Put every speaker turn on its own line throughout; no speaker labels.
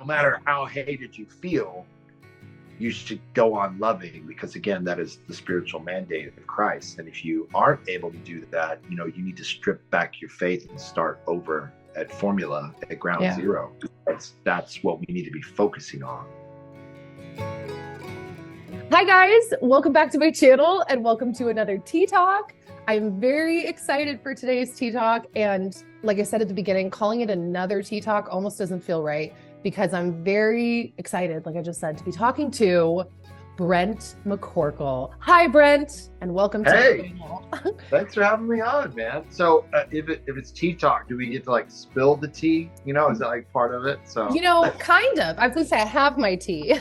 no matter how hated you feel, you should go on loving, because again, that is the spiritual mandate of Christ. And if you aren't able to do that, you need to strip back your faith and start over at formula, at ground zero. That's what we need to be focusing on.
Hi guys, welcome back to my channel and welcome to another Tea Talk. I'm very excited for today's Tea Talk, and like I said at the beginning, calling it another Tea Talk almost doesn't feel right, because I'm very excited, like I just said, to be talking to Brent McCorkle. Hi, Brent, and welcome to the channel.
Thanks for having me on, man. So if it's tea talk, do we get to like spill the tea? Is that like part of it? So
kind of. I was gonna say I have my tea.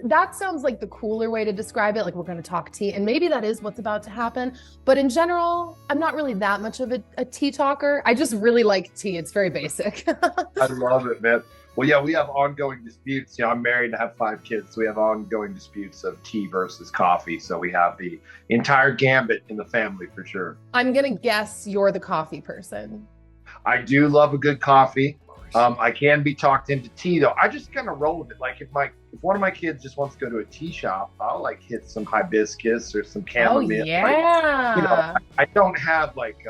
That sounds like the cooler way to describe it. Like, we're gonna talk tea, and maybe that is what's about to happen. But in general, I'm not really that much of a tea talker. I just really like tea. It's very basic.
I love it, man. Well, yeah, we have ongoing disputes. I'm married and have 5 kids, so we have ongoing disputes of tea versus coffee. So we have the entire gambit in the family for sure.
I'm gonna guess you're the coffee person.
I do love a good coffee. I can be talked into tea though. I just kind of roll with it. Like if one of my kids just wants to go to a tea shop, I'll like hit some hibiscus or some chamomile.
Oh yeah.
I don't have like.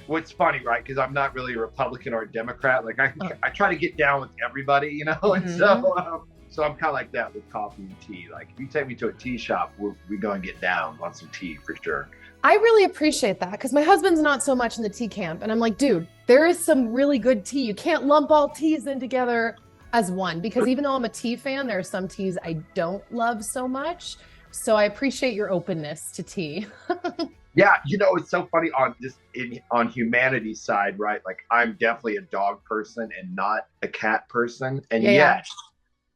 What's funny, right? Because I'm not really a Republican or a Democrat. Like I try to get down with everybody, and so I'm kind of like that with coffee and tea. Like if you take me to a tea shop, we're going to get down on some tea for sure.
I really appreciate that, because my husband's not so much in the tea camp, and I'm like, dude, there is some really good tea. You can't lump all teas in together as one, because even though I'm a tea fan, there are some teas I don't love so much. So I appreciate your openness to tea.
Yeah, it's so funny on humanity's side, right? Like I'm definitely a dog person and not a cat person, and yet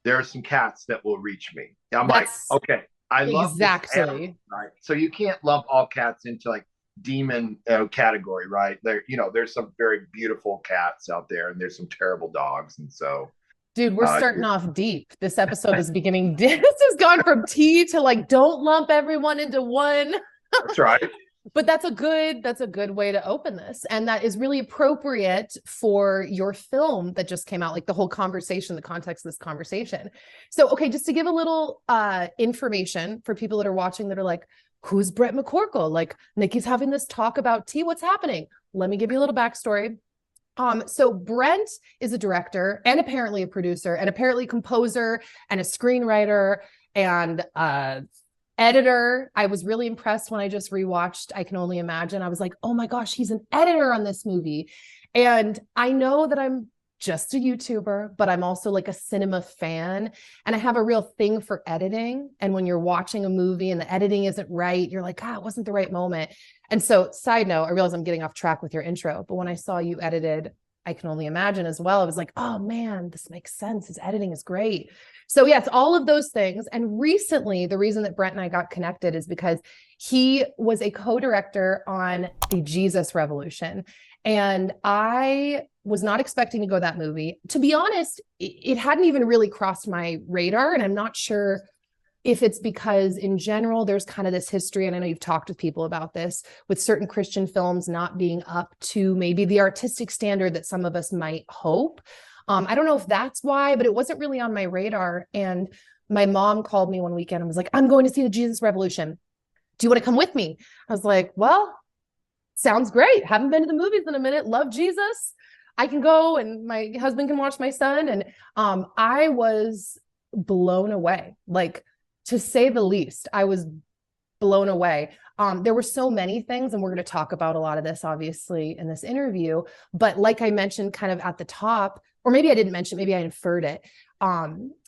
there are some cats that will reach me. I'm like, okay, I love this animal, right? So you can't lump all cats into like demon category, right? There's some very beautiful cats out there, and there's some terrible dogs, and so.
Dude, we're starting off deep. This episode is beginning. This has gone from tea to like, don't lump everyone into one.
That's right.
But that's a good way to open this. And that is really appropriate for your film that just came out, like the whole conversation, the context of this conversation. So, okay, just to give a little information for people that are watching that are like, who's Brent McCorkle? Like, Nikki's having this talk about tea. What's happening? Let me give you a little backstory. So Brent is a director and apparently a producer and apparently a composer and a screenwriter and editor. I was really impressed when I just rewatched I Can Only Imagine. I was like, oh my gosh, he's an editor on this movie. And I know that I'm just a YouTuber, but I'm also like a cinema fan, and I have a real thing for editing. And when you're watching a movie and the editing isn't right, you're like, it wasn't the right moment. And so, side note, I realize I'm getting off track with your intro, but when I saw you edited I Can Only Imagine as well, I was like, oh man, this makes sense. His editing is great. So yes, all of those things. And recently, the reason that Brent and I got connected is because he was a co-director on the Jesus Revolution. And I was not expecting to go that movie. To be honest, it hadn't even really crossed my radar. And I'm not sure if it's because in general, there's kind of this history, and I know you've talked with people about this, with certain Christian films not being up to maybe the artistic standard that some of us might hope. I don't know if that's why, but it wasn't really on my radar. And my mom called me one weekend and was like, I'm going to see the Jesus Revolution. Do you want to come with me? I was like, well, sounds great. Haven't been to the movies in a minute. Love Jesus. I can go, and my husband can watch my son. And I was blown away. Like, to say the least, I was blown away. There were so many things, and we're going to talk about a lot of this, obviously, in this interview. But like I mentioned kind of at the top, or maybe I didn't mention, maybe I inferred it,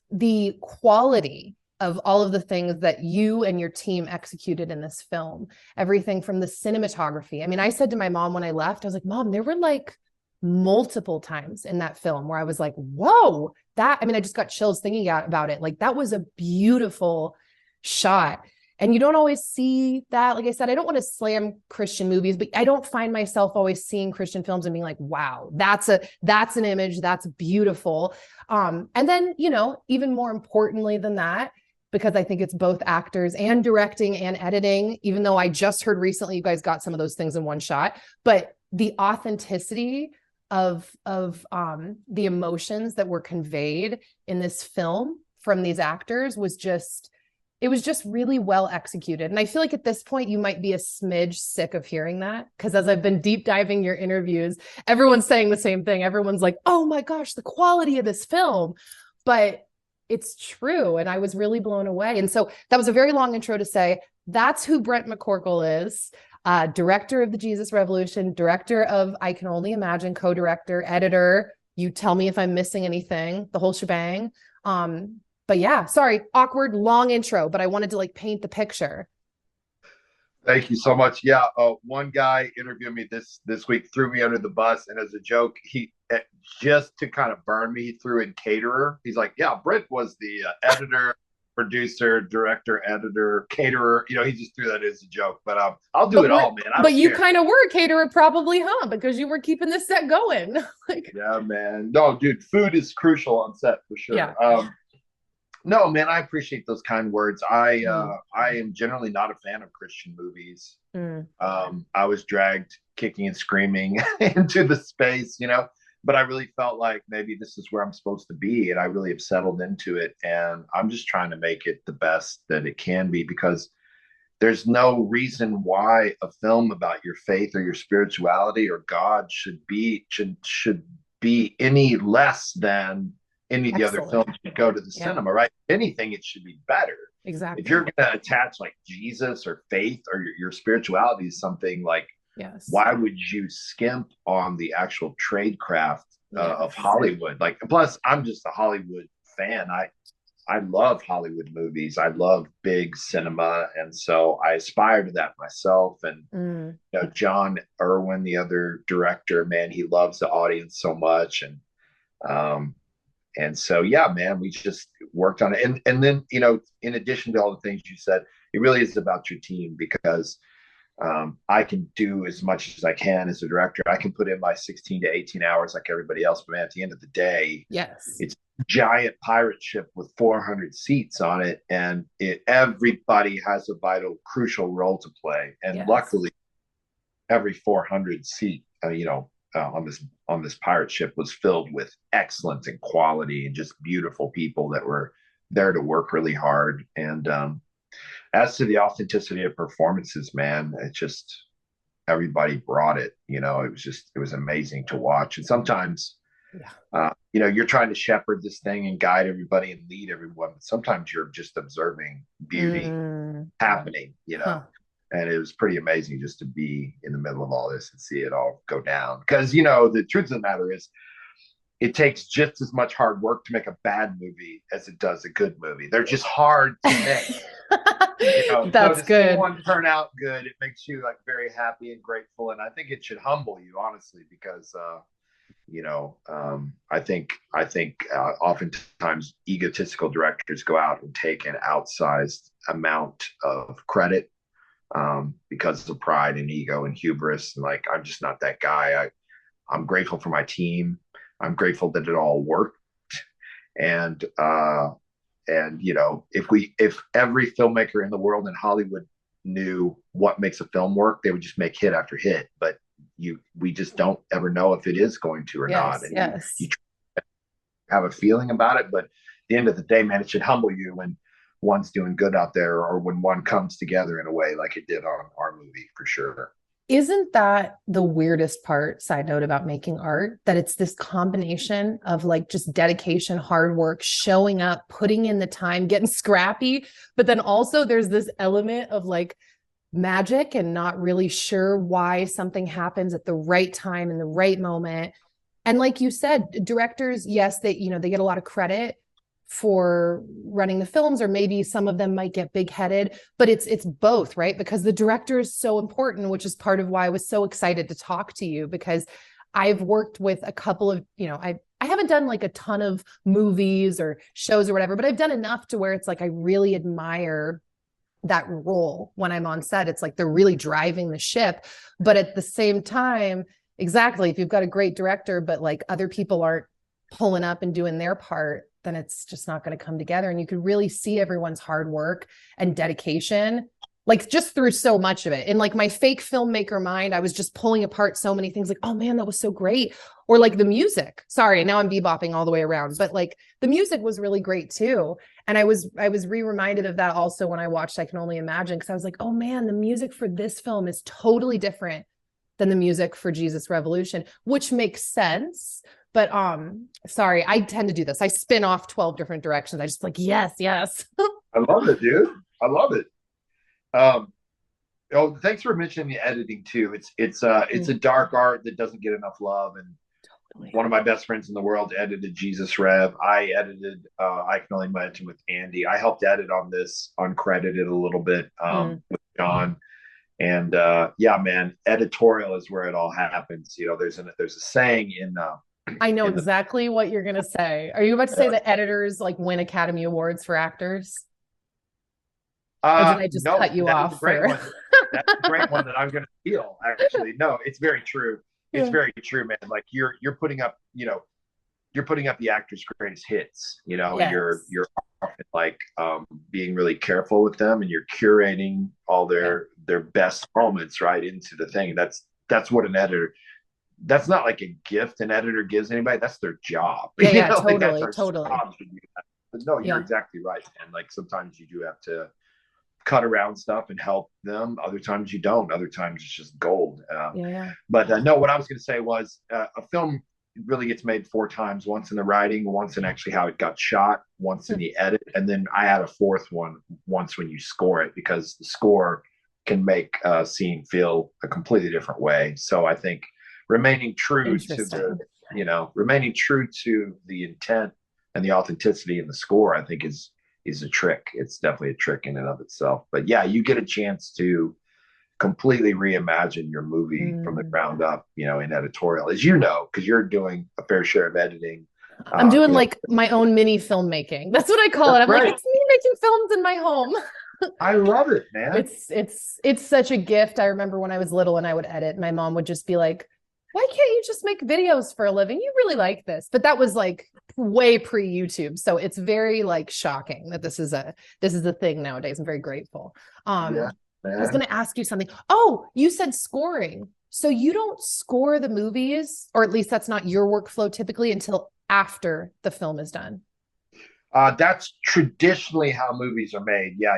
the quality of all of the things that you and your team executed in this film, everything from the cinematography. I mean, I said to my mom when I left, I was like, Mom, there were like multiple times in that film where I was like, whoa, I just got chills thinking about it. Like, that was a beautiful shot. And you don't always see that. Like I said, I don't want to slam Christian movies, but I don't find myself always seeing Christian films and being like, wow, that's an image, that's beautiful. And then, even more importantly than that, because I think it's both actors and directing and editing, even though I just heard recently you guys got some of those things in one shot, but the authenticity of the emotions that were conveyed in this film from these actors was just, it was just really well executed. And I feel like at this point you might be a smidge sick of hearing that, because as I've been deep diving your interviews, everyone's saying the same thing. Everyone's like, oh my gosh, the quality of this film. But it's true. And I was really blown away. And so that was a very long intro to say, that's who Brent McCorkle is. Director of the Jesus Revolution, director of I Can Only Imagine, co-director, editor. You tell me if I'm missing anything, the whole shebang. But yeah, sorry, awkward, long intro, but I wanted to like paint the picture.
Thank you so much. Yeah, one guy interviewed me this week, threw me under the bus, and as a joke, he just to kind of burn me, he threw in caterer. He's like, "Yeah, Brent was the editor, producer, director, editor, caterer." You know, he just threw that as a joke. But I'll do it all, man.
But you kind of were a caterer, probably, huh? Because you were keeping this set going. Like,
yeah, man. No, dude, food is crucial on set for sure.
Yeah.
No, man, I appreciate those kind words. I am generally not a fan of Christian movies. I was dragged kicking and screaming into the space, you know, but I really felt like maybe this is where I'm supposed to be, and I really have settled into it, and I'm just trying to make it the best that it can be, because there's no reason why a film about your faith or your spirituality or God should be any less than any of the other films you go to the cinema, right? If anything, it should be better.
Exactly.
If you're going to attach like Jesus or faith or your spirituality to something, like, why would you skimp on the actual trade craft of Hollywood? Like, plus, I'm just a Hollywood fan. I love Hollywood movies. I love big cinema, and so I aspire to that myself. And you know, John Irwin, the other director, man, he loves the audience so much, and so, yeah, man, we just worked on it. And then, you know, in addition to all the things you said, it really is about your team, because I can do as much as I can as a director. I can put in my 16 to 18 hours like everybody else. But man, at the end of the day, it's a giant pirate ship with 400 seats on it. And everybody has a vital, crucial role to play. And luckily, every 400 seat, on this pirate ship was filled with excellence and quality and just beautiful people that were there to work really hard. And as to the authenticity of performances, man, it just, everybody brought it. You know, it was amazing to watch. And sometimes, you know, you're trying to shepherd this thing and guide everybody and lead everyone. But sometimes you're just observing beauty happening, you know. And it was pretty amazing just to be in the middle of all this and see it all go down. Because, you know, the truth of the matter is, it takes just as much hard work to make a bad movie as it does a good movie. They're just hard to make. You know?
That's
so
good.
See one turn out good, it makes you like very happy and grateful. And I think it should humble you, honestly, because you know, I think oftentimes egotistical directors go out and take an outsized amount of credit because of pride and ego and hubris. And like, I'm just not that guy. I'm grateful for my team. I'm grateful that it all worked. And you know, if every filmmaker in the world in Hollywood knew what makes a film work, they would just make hit after hit. But we just don't ever know if it is going to or not. And you have a feeling about it, but at the end of the day, man, it should humble you when one's doing good out there, or when one comes together in a way like it did on our movie, for sure.
Isn't that the weirdest part, side note, about making art? That it's this combination of like just dedication, hard work, showing up, putting in the time, getting scrappy. But then also there's this element of like magic and not really sure why something happens at the right time in the right moment. And like you said, directors, yes, they get a lot of credit for running the films, or maybe some of them might get big-headed, but it's both, right? Because the director is so important, which is part of why I was so excited to talk to you, because I've worked with a couple of, you know, I haven't done like a ton of movies or shows or whatever, but I've done enough to where it's like I really admire that role when I'm on set. It's like they're really driving the ship. But at the same time, exactly, if you've got a great director, but like other people aren't pulling up and doing their part, then it's just not going to come together. And you could really see everyone's hard work and dedication like just through so much of it. In like my fake filmmaker mind, I was just pulling apart so many things like, oh man, that was so great. Or like the music. Sorry, now I'm bebopping all the way around, but like the music was really great too. And I was re-reminded of that also when I watched I Can Only Imagine, because I was like, oh man, the music for this film is totally different than the music for Jesus Revolution, which makes sense. But sorry, I tend to do this. I spin off 12 different directions. I just like, yes.
I love it, dude. I love it. Oh, thanks for mentioning the editing too. It's a dark art that doesn't get enough love. And one of my best friends in the world edited Jesus Rev. I edited I Can Only Imagine with Andy. I helped edit on this uncredited a little bit with John. And yeah, man, editorial is where it all happens. You know, there's a saying in
I know exactly what you're gonna say. Are you about to say that editors like win Academy Awards for actors? Or did I just cut you off?
That's a great one that I'm going to steal. Actually, no, it's very true. It's very true, man. Like you're putting up, you're putting up the actor's greatest hits. You know, you're often like being really careful with them, and you're curating all their best moments right into the thing. That's what an editor. That's not like a gift an editor gives anybody. That's their job.
Yeah, totally,
like that's
totally.
Job to do that. But no, you're exactly right. And like sometimes you do have to cut around stuff and help them. Other times you don't. Other times it's just gold. But no, what I was going to say was a film really gets made 4 times: once in the writing, once in actually how it got shot, once in the edit, and then I add a 4th one once when you score it, because the score can make a scene feel a completely different way. So I think remaining true to the intent and the authenticity in the score, I think is a trick. It's definitely a trick in and of itself. But yeah, you get a chance to completely reimagine your movie from the ground up, in editorial, as you know, because you're doing a fair share of editing.
I'm doing like my own mini filmmaking. That's what I call it. I'm like, it's me making films in my home.
I love it, man.
It's such a gift. I remember when I was little and I would edit, my mom would just be like, why can't you just make videos for a living? You really like this. But that was like way pre-YouTube. So it's very like shocking that this is a thing nowadays. I'm very grateful. I was going to ask you something. Oh, you said scoring. So you don't score the movies, or at least that's not your workflow typically, until after the film is done.
That's traditionally how movies are made. Yeah.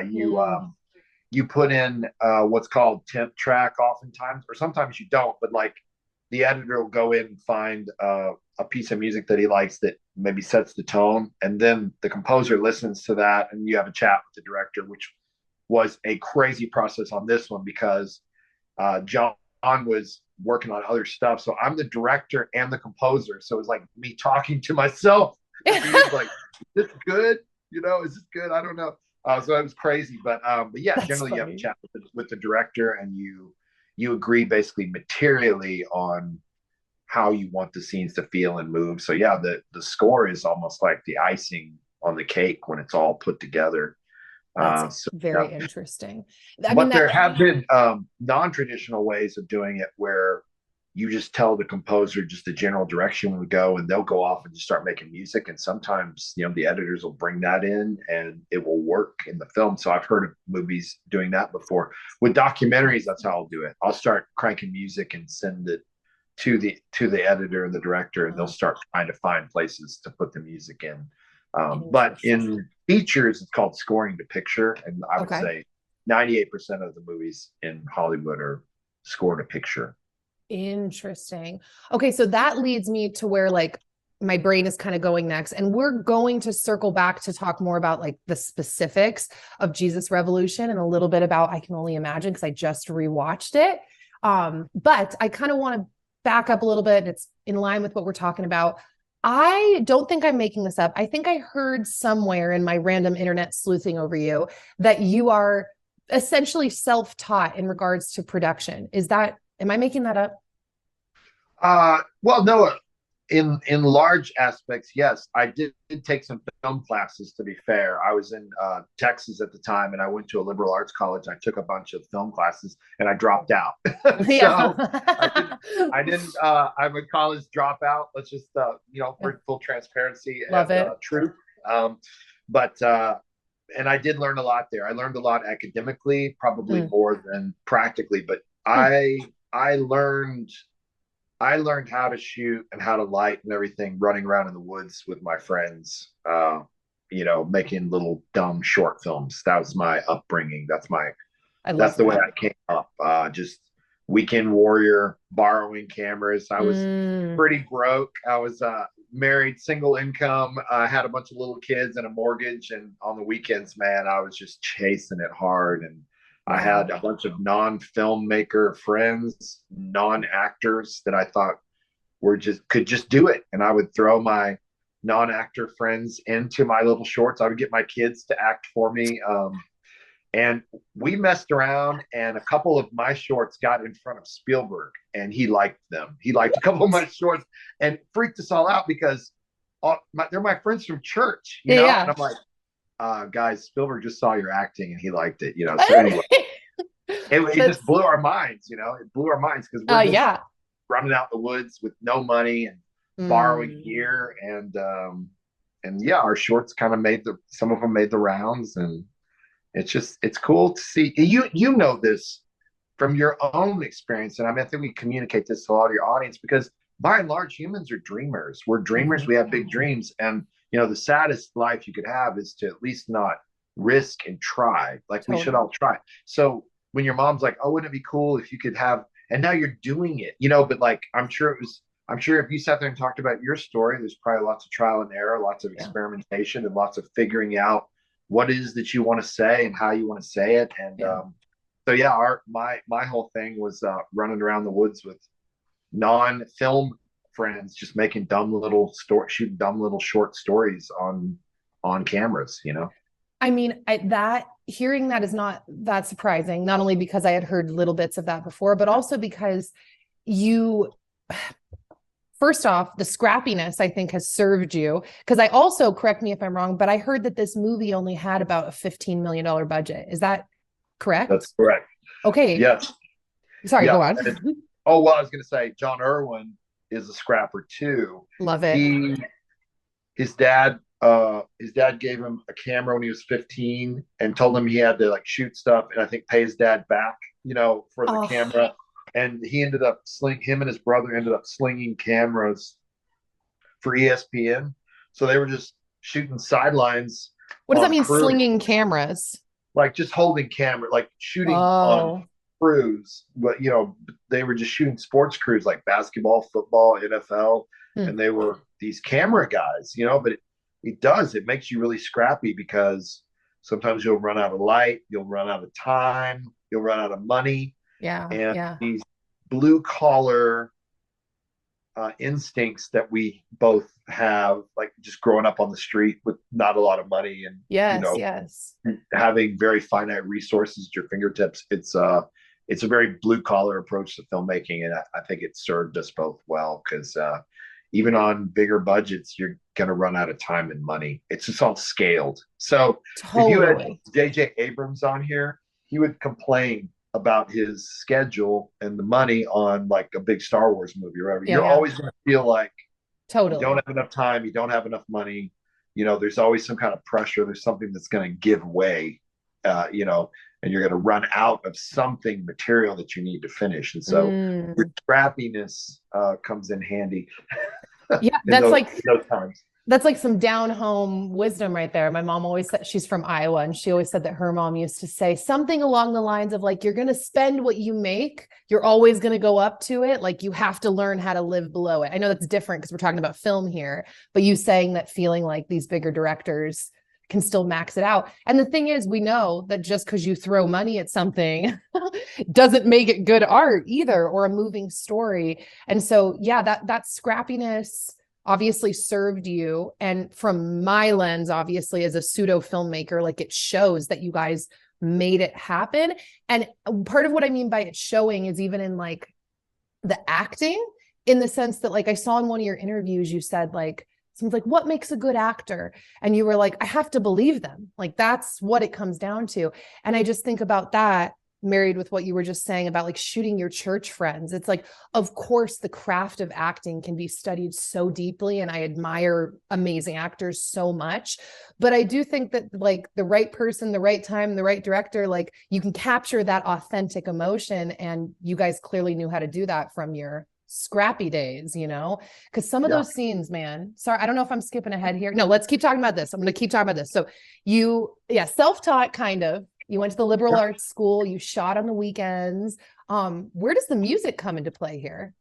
You put in what's called temp track oftentimes, or sometimes you don't, but like, the editor will go in and find a piece of music that he likes that maybe sets the tone. And then the composer listens to that, and you have a chat with the director, which was a crazy process on this one because John was working on other stuff. So I'm the director and the composer. So it was like me talking to myself. He was like, is this good? Is this good? I don't know. So it was crazy. But yeah, that's generally funny. You have a chat with the director, and you agree basically materially on how you want the scenes to feel and move. So yeah, the score is almost like the icing on the cake when it's all put together.
That's very interesting.
There have been non-traditional ways of doing it where you just tell the composer just the general direction we go, and they'll go off and just start making music. And sometimes, the editors will bring that in and it will work in the film. So I've heard of movies doing that before. With documentaries, that's how I'll do it. I'll start cranking music and send it to the editor and the director, and they'll start trying to find places to put the music in. But in features, it's called scoring to picture. And I would say 98% of the movies in Hollywood are score to picture.
Interesting. Okay, so that leads me to where like my brain is kind of going next, and we're going to circle back to talk more about like the specifics of Jesus Revolution and a little bit about I Can Only Imagine, because I just rewatched it. But I kind of want to back up a little bit, and it's in line with what we're talking about. I don't think I'm making this up. I think I heard somewhere in my random internet sleuthing over you that you are essentially self-taught in regards to production. Am I making that up?
Well, no, in large aspects, yes. I did take some film classes, to be fair. I was in Texas at the time, and I went to a liberal arts college. I took a bunch of film classes and I dropped out. So I didn't I'm a college dropout. Let's just for full transparency and truth. But and I did learn a lot there. I learned a lot academically, probably more than practically, but I learned how to shoot and how to light and everything running around in the woods with my friends, making little dumb short films. That was my upbringing. That's the way I came up. Just weekend warrior, borrowing cameras. I was pretty broke. I was married, single income. I had a bunch of little kids and a mortgage. And on the weekends, man, I was just chasing it hard. And I had a bunch of non-filmmaker friends, non-actors that I thought could just do it. And I would throw my non-actor friends into my little shorts. I would get my kids to act for me. And we messed around, and a couple of my shorts got in front of Spielberg, and he liked them. He liked a couple of my shorts and freaked us all out because they're my friends from church, you know? And I'm like, guys, Spielberg just saw your acting and he liked it, So anyway, it just blew our minds, It blew our minds because we're just running out in the woods with no money and borrowing gear. And our shorts kind of some of them made the rounds, and it's cool to see. You know this from your own experience. And I think we communicate this to a lot of your audience because by and large, humans are dreamers. We're dreamers. We have big dreams. And, the saddest life you could have is to at least not risk and try. Like we should all try. So when your mom's like, oh, wouldn't it be cool if you could have, and now you're doing it, but like, I'm sure if you sat there and talked about your story, there's probably lots of trial and error, lots of experimentation, and lots of figuring out what it is that you want to say and how you want to say it. And my whole thing was running around the woods with non-film friends, just making shooting dumb little short stories on cameras,
I mean, hearing that is not that surprising, not only because I had heard little bits of that before, but also because first off, the scrappiness, I think, has served you. Because I also, correct me if I'm wrong, but I heard that this movie only had about a $15 million budget. Is that correct?
That's correct.
Okay.
Yes.
Sorry, go on.
I was going to say, John Irwin is a scrapper too.
Love it.
His dad gave him a camera when he was 15 and told him he had to like shoot stuff and I think pay his dad back, for the camera. And him and his brother ended up slinging cameras for ESPN. So they were just shooting sidelines.
What does that mean, slinging cameras?
Like just holding camera, like shooting on crews. But, they were just shooting sports crews like basketball, football, NFL. And they were these camera guys, but it makes you really scrappy because sometimes you'll run out of light, you'll run out of time, you'll run out of money. These blue collar instincts that we both have, like just growing up on the street with not a lot of money and having very finite resources at your fingertips. It's a very blue collar approach to filmmaking, and I think it served us both well because even on bigger budgets, you're going to run out of time and money. It's just all scaled. So if you had J.J. Abrams on here, he would complain about his schedule and the money on like a big Star Wars movie or whatever. You're always going to feel like you don't have enough time, you don't have enough money. There's always some kind of pressure. There's something that's going to give way, and you're going to run out of something material that you need to finish. And so your scrappiness comes in handy.
Yeah, those times. That's like some down home wisdom right there. My mom always said, she's from Iowa, and she always said that her mom used to say something along the lines of like, you're going to spend what you make. You're always going to go up to it. Like you have to learn how to live below it. I know that's different because we're talking about film here, but you saying that feeling like these bigger directors can still max it out. And the thing is, we know that just because you throw money at something doesn't make it good art either, or a moving story. And so, that scrappiness obviously served you. And from my lens, obviously, as a pseudo filmmaker, like it shows that you guys made it happen. And part of what I mean by it showing is even in like the acting, in the sense that like I saw in one of your interviews, you said like, someone's like, what makes a good actor? And you were like, I have to believe them. Like, that's what it comes down to. And I just think about that. married with what you were just saying about like shooting your church friends. It's like, of course, the craft of acting can be studied so deeply, and I admire amazing actors so much. But I do think that like the right person, the right time, the right director, like you can capture that authentic emotion. And you guys clearly knew how to do that from your scrappy days, you know, because some of those scenes, man, sorry, I don't know if I'm skipping ahead here. No, let's keep talking about this. I'm going to keep talking about this. So you, self-taught kind of, you went to the liberal arts school, you shot on the weekends. Where does the music come into play here?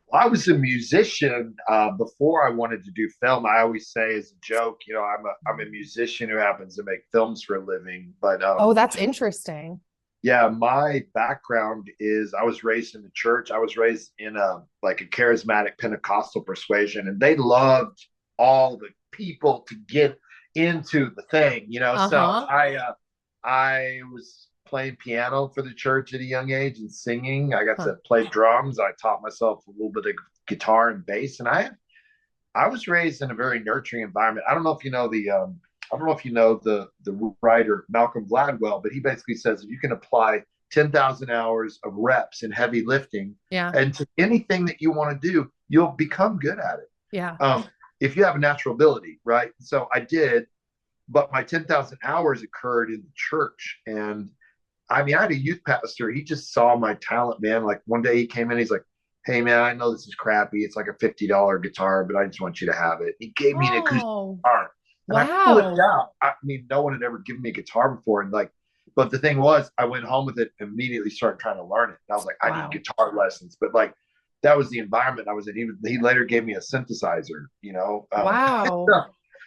Well, I was a musician before I wanted to do film. I always say as a joke, you know, I'm a musician who happens to make films for a living. But
oh, that's interesting.
yeah, my background is I was raised in the church. I was raised in a like a charismatic Pentecostal persuasion, and they loved all the people to get into the thing, you know. So I was playing piano for the church at a young age and singing. I got to play drums. I taught myself a little bit of guitar and bass, and I was raised in a very nurturing environment. I don't know if you know the writer Malcolm Gladwell, but he basically says if you can apply 10,000 hours of reps in heavy lifting and to anything that you want to do, you'll become good at it.
Yeah.
If you have a natural ability, right? So I did, but my 10,000 hours occurred in the church. And I mean, I had a youth pastor. He just saw my talent, man. Like one day he came in, he's like, "Hey man, I know this is crappy. It's like a $50 guitar, but I just want you to have it." He gave me an acoustic guitar. And I flipped out. I mean, no one had ever given me a guitar before. And like, but the thing was, I went home with it, immediately started trying to learn it. And I was like, I need guitar lessons. But like, that was the environment I was in. He later gave me a synthesizer, you know.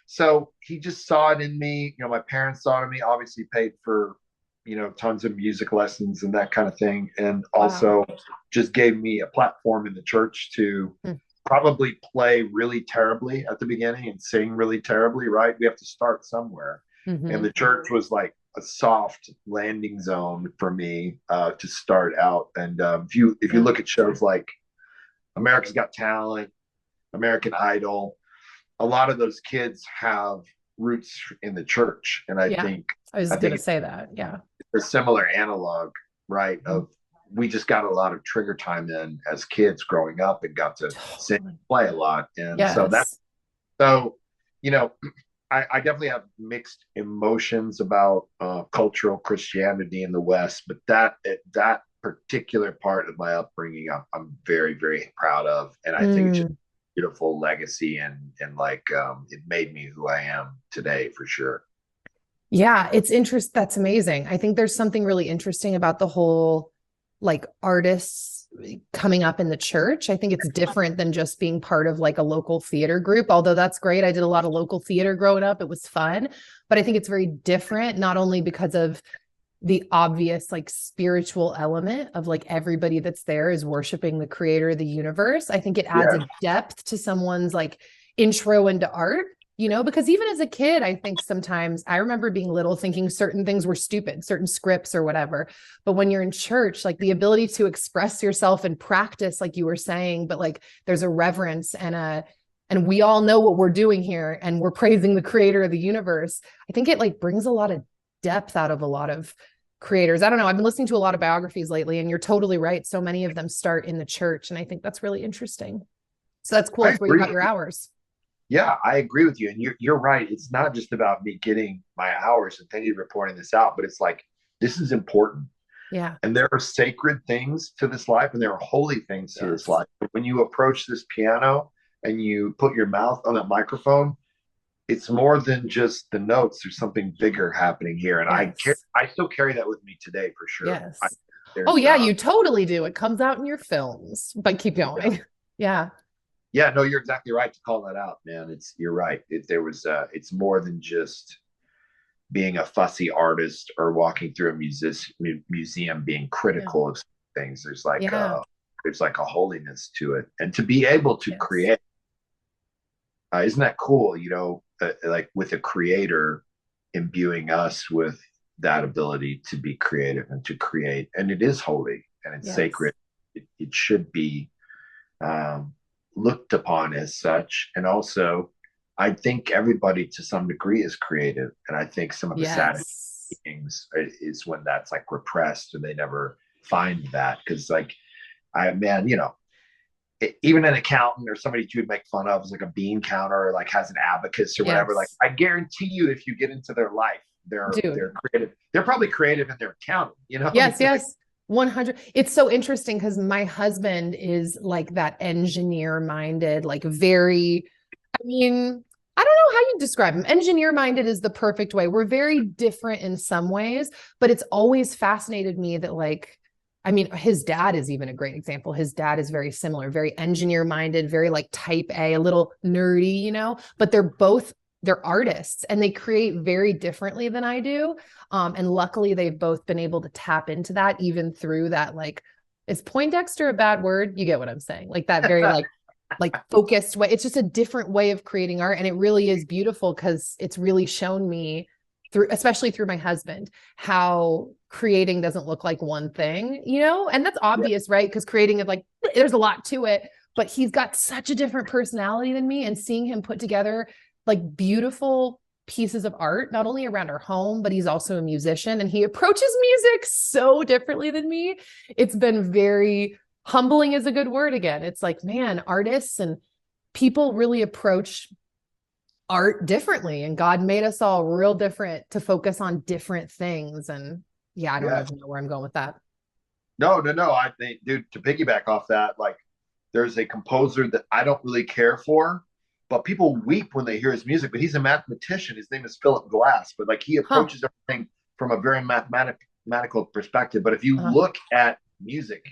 So he just saw it in me. You know, my parents saw it in me, obviously paid for, you know, tons of music lessons and that kind of thing. And also just gave me a platform in the church to probably play really terribly at the beginning and sing really terribly, right? We have to start somewhere. And the church was like a soft landing zone for me to start out. And if you look at shows like America's Got Talent, American Idol, a lot of those kids have roots in the church. And I think
I was going to say that. Yeah.
It's a similar analog, right? Of we just got a lot of trigger time in as kids growing up and got to sing and play a lot. And so, you know, I definitely have mixed emotions about cultural Christianity in the West, but that particular part of my upbringing, I'm very, very proud of. And I think it's just a beautiful legacy and like, it made me who I am today for sure.
Yeah, it's interesting. That's amazing. I think there's something really interesting about the whole like artists coming up in the church. I think it's different than just being part of like a local theater group, although that's great. I did a lot of local theater growing up. It was fun, but I think it's very different, not only because of the obvious like spiritual element of like everybody that's there is worshiping the creator of the universe. I think it adds a depth to someone's like intro into art. You know, because even as a kid, I think sometimes I remember being little thinking certain things were stupid, certain scripts or whatever. But when you're in church, like the ability to express yourself and practice, like you were saying, but like there's a reverence and we all know what we're doing here and we're praising the creator of the universe. I think it like brings a lot of depth out of a lot of creators. I don't know. I've been listening to a lot of biographies lately, and you're totally right. So many of them start in the church. And I think that's really interesting. So that's cool. That's where you got your hours.
Yeah, I agree with you. And you're right. It's not just about me getting my hours and thank you for pointing this out, but it's like, this is important.
Yeah.
And there are sacred things to this life and there are holy things to this life. When you approach this piano and you put your mouth on that microphone, it's more than just the notes. There's something bigger happening here. And I still carry that with me today for sure.
Yes. You totally do. It comes out in your films, but keep going. Yeah.
Yeah, no, you're exactly right to call that out, man. You're right. It's more than just being a fussy artist or walking through a museum being critical of things. There's like a holiness to it, and to be able to create. Isn't that cool? You know, like with a creator imbuing us with that ability to be creative and to create, and it is holy and it's sacred. It should be. Looked upon as such. And also I think everybody to some degree is creative, and I think some of the saddest beings is when that's like repressed and they never find that. Because like man, even an accountant or somebody you would make fun of is like a bean counter or like has an abacus or whatever. Like I guarantee you, if you get into their life, they're creative. They're probably creative in their accounting,
Yes. 100. It's so interesting because my husband is like that engineer minded, like very, I mean, I don't know how you describe him. Engineer minded is the perfect way. We're very different in some ways, but it's always fascinated me that like, I mean, his dad is even a great example. His dad is very similar, very engineer minded, very like type A, a little nerdy, but they're artists and they create very differently than I do. And luckily they've both been able to tap into that even through that, like, is Poindexter a bad word? You get what I'm saying? Like that very like focused way. It's just a different way of creating art. And it really is beautiful because it's really shown me especially through my husband, how creating doesn't look like one thing, and that's obvious, right? Because creating is like, there's a lot to it, but he's got such a different personality than me, and seeing him put together like beautiful pieces of art, not only around our home, but he's also a musician and he approaches music so differently than me. It's been very humbling is a good word again. It's like, man, artists and people really approach art differently, and God made us all real different to focus on different things. And I don't even know where I'm going with that.
No. I think, dude, to piggyback off that, like there's a composer that I don't really care for, but people weep when they hear his music, but he's a mathematician. His name is Philip Glass, but like he approaches everything from a very mathematical perspective. But if you look at music,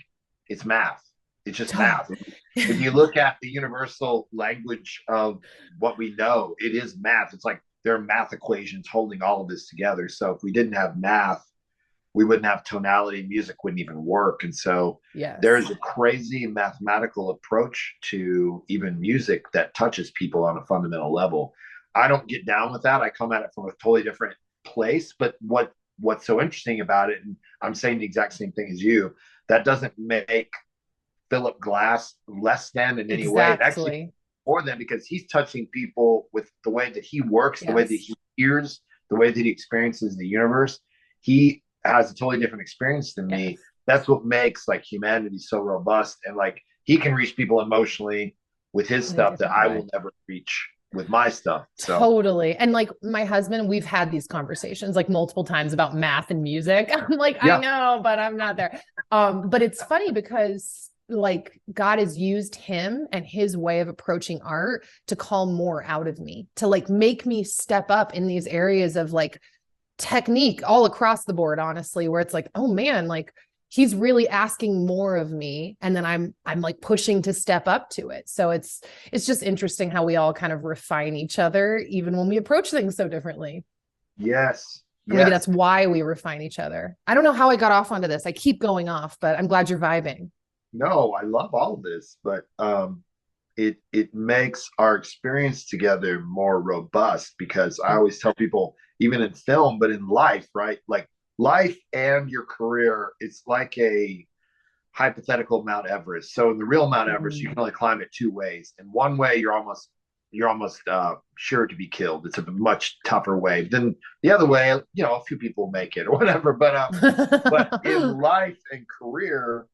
it's math. It's just math. If you look at the universal language of what we know, it is math. It's like there are math equations holding all of this together. So if we didn't have math, we wouldn't have tonality. Music wouldn't even work. And so there's a crazy mathematical approach to even music that touches people on a fundamental level. I don't get down with that. I come at it from a totally different place. But what's so interesting about it, and I'm saying the exact same thing as you, that doesn't make Philip Glass less than in any way. Actually, more than, because he's touching people with the way that he works, the way that he hears, the way that he experiences the universe. He has a totally different experience than me. That's what makes like humanity so robust. And like he can reach people emotionally with his stuff that I will never reach with my stuff. So
totally. And like my husband, we've had these conversations like multiple times about math and music. I'm like, I know, but I'm not there. But it's funny because like God has used him and his way of approaching art to call more out of me, to like make me step up in these areas of like technique all across the board, honestly, where it's like, oh man, like he's really asking more of me. And then I'm like pushing to step up to it. So it's just interesting how we all kind of refine each other, even when we approach things so differently.
Yes.
Maybe that's why we refine each other. I don't know how I got off onto this. I keep going off, but I'm glad you're vibing.
No, I love all of this, but it makes our experience together more robust, because I always tell people, even in film, but in life, right? Like life and your career, it's like a hypothetical Mount Everest. So in the real Mount Everest, you can only climb it two ways. In one way, you're almost sure to be killed. It's a much tougher way. Then the other way, a few people make it or whatever. But in life and career,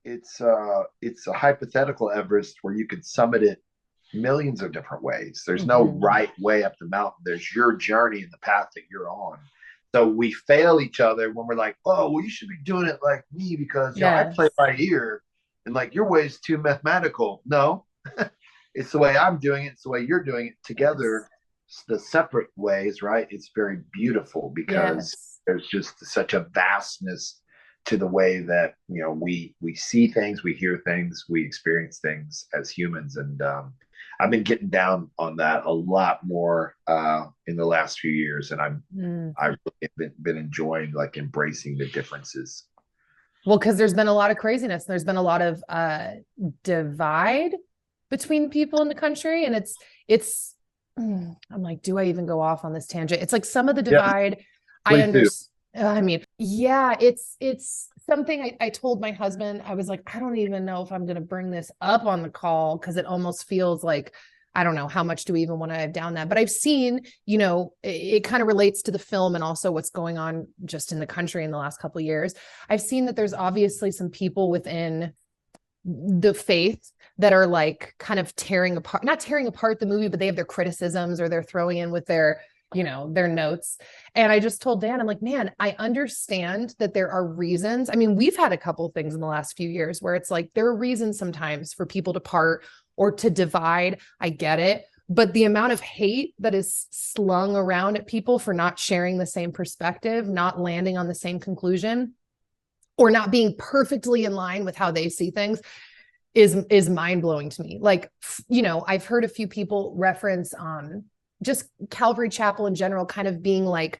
it's a hypothetical Everest where you could summit it millions of different ways. There's no right way up the mountain. There's your journey and the path that you're on. So we fail each other when we're like, oh, well, you should be doing it like me because I play by ear, and like your way is too mathematical. No, it's the way I'm doing it. It's the way you're doing it together. The separate ways, right? It's very beautiful because there's just such a vastness to the way that we see things, we hear things, we experience things as humans. And I've been getting down on that a lot more in the last few years, and I've really been enjoying like embracing the differences.
Well, because there's been a lot of craziness. There's been a lot of divide between people in the country, and it's I'm like, do I even go off on this tangent? It's like some of the divide I understand. I mean, it's something I told my husband. I was like, I don't even know if I'm going to bring this up on the call, because it almost feels like I don't know how much do we even want to dive down that, but I've seen, you know, it kind of relates to the film and also what's going on just in the country in the last couple of years. I've seen that there's obviously some people within the faith that are like kind of not tearing apart the movie, but they have their criticisms or they're throwing in with their, you know, their notes. And I just told Dan, I'm like, man, I understand that there are reasons. I mean, we've had a couple of things in the last few years where it's like, there are reasons sometimes for people to part or to divide. I get it. But the amount of hate that is slung around at people for not sharing the same perspective, not landing on the same conclusion, or not being perfectly in line with how they see things is mind-blowing to me. Like, you know, I've heard a few people reference just Calvary Chapel in general kind of being like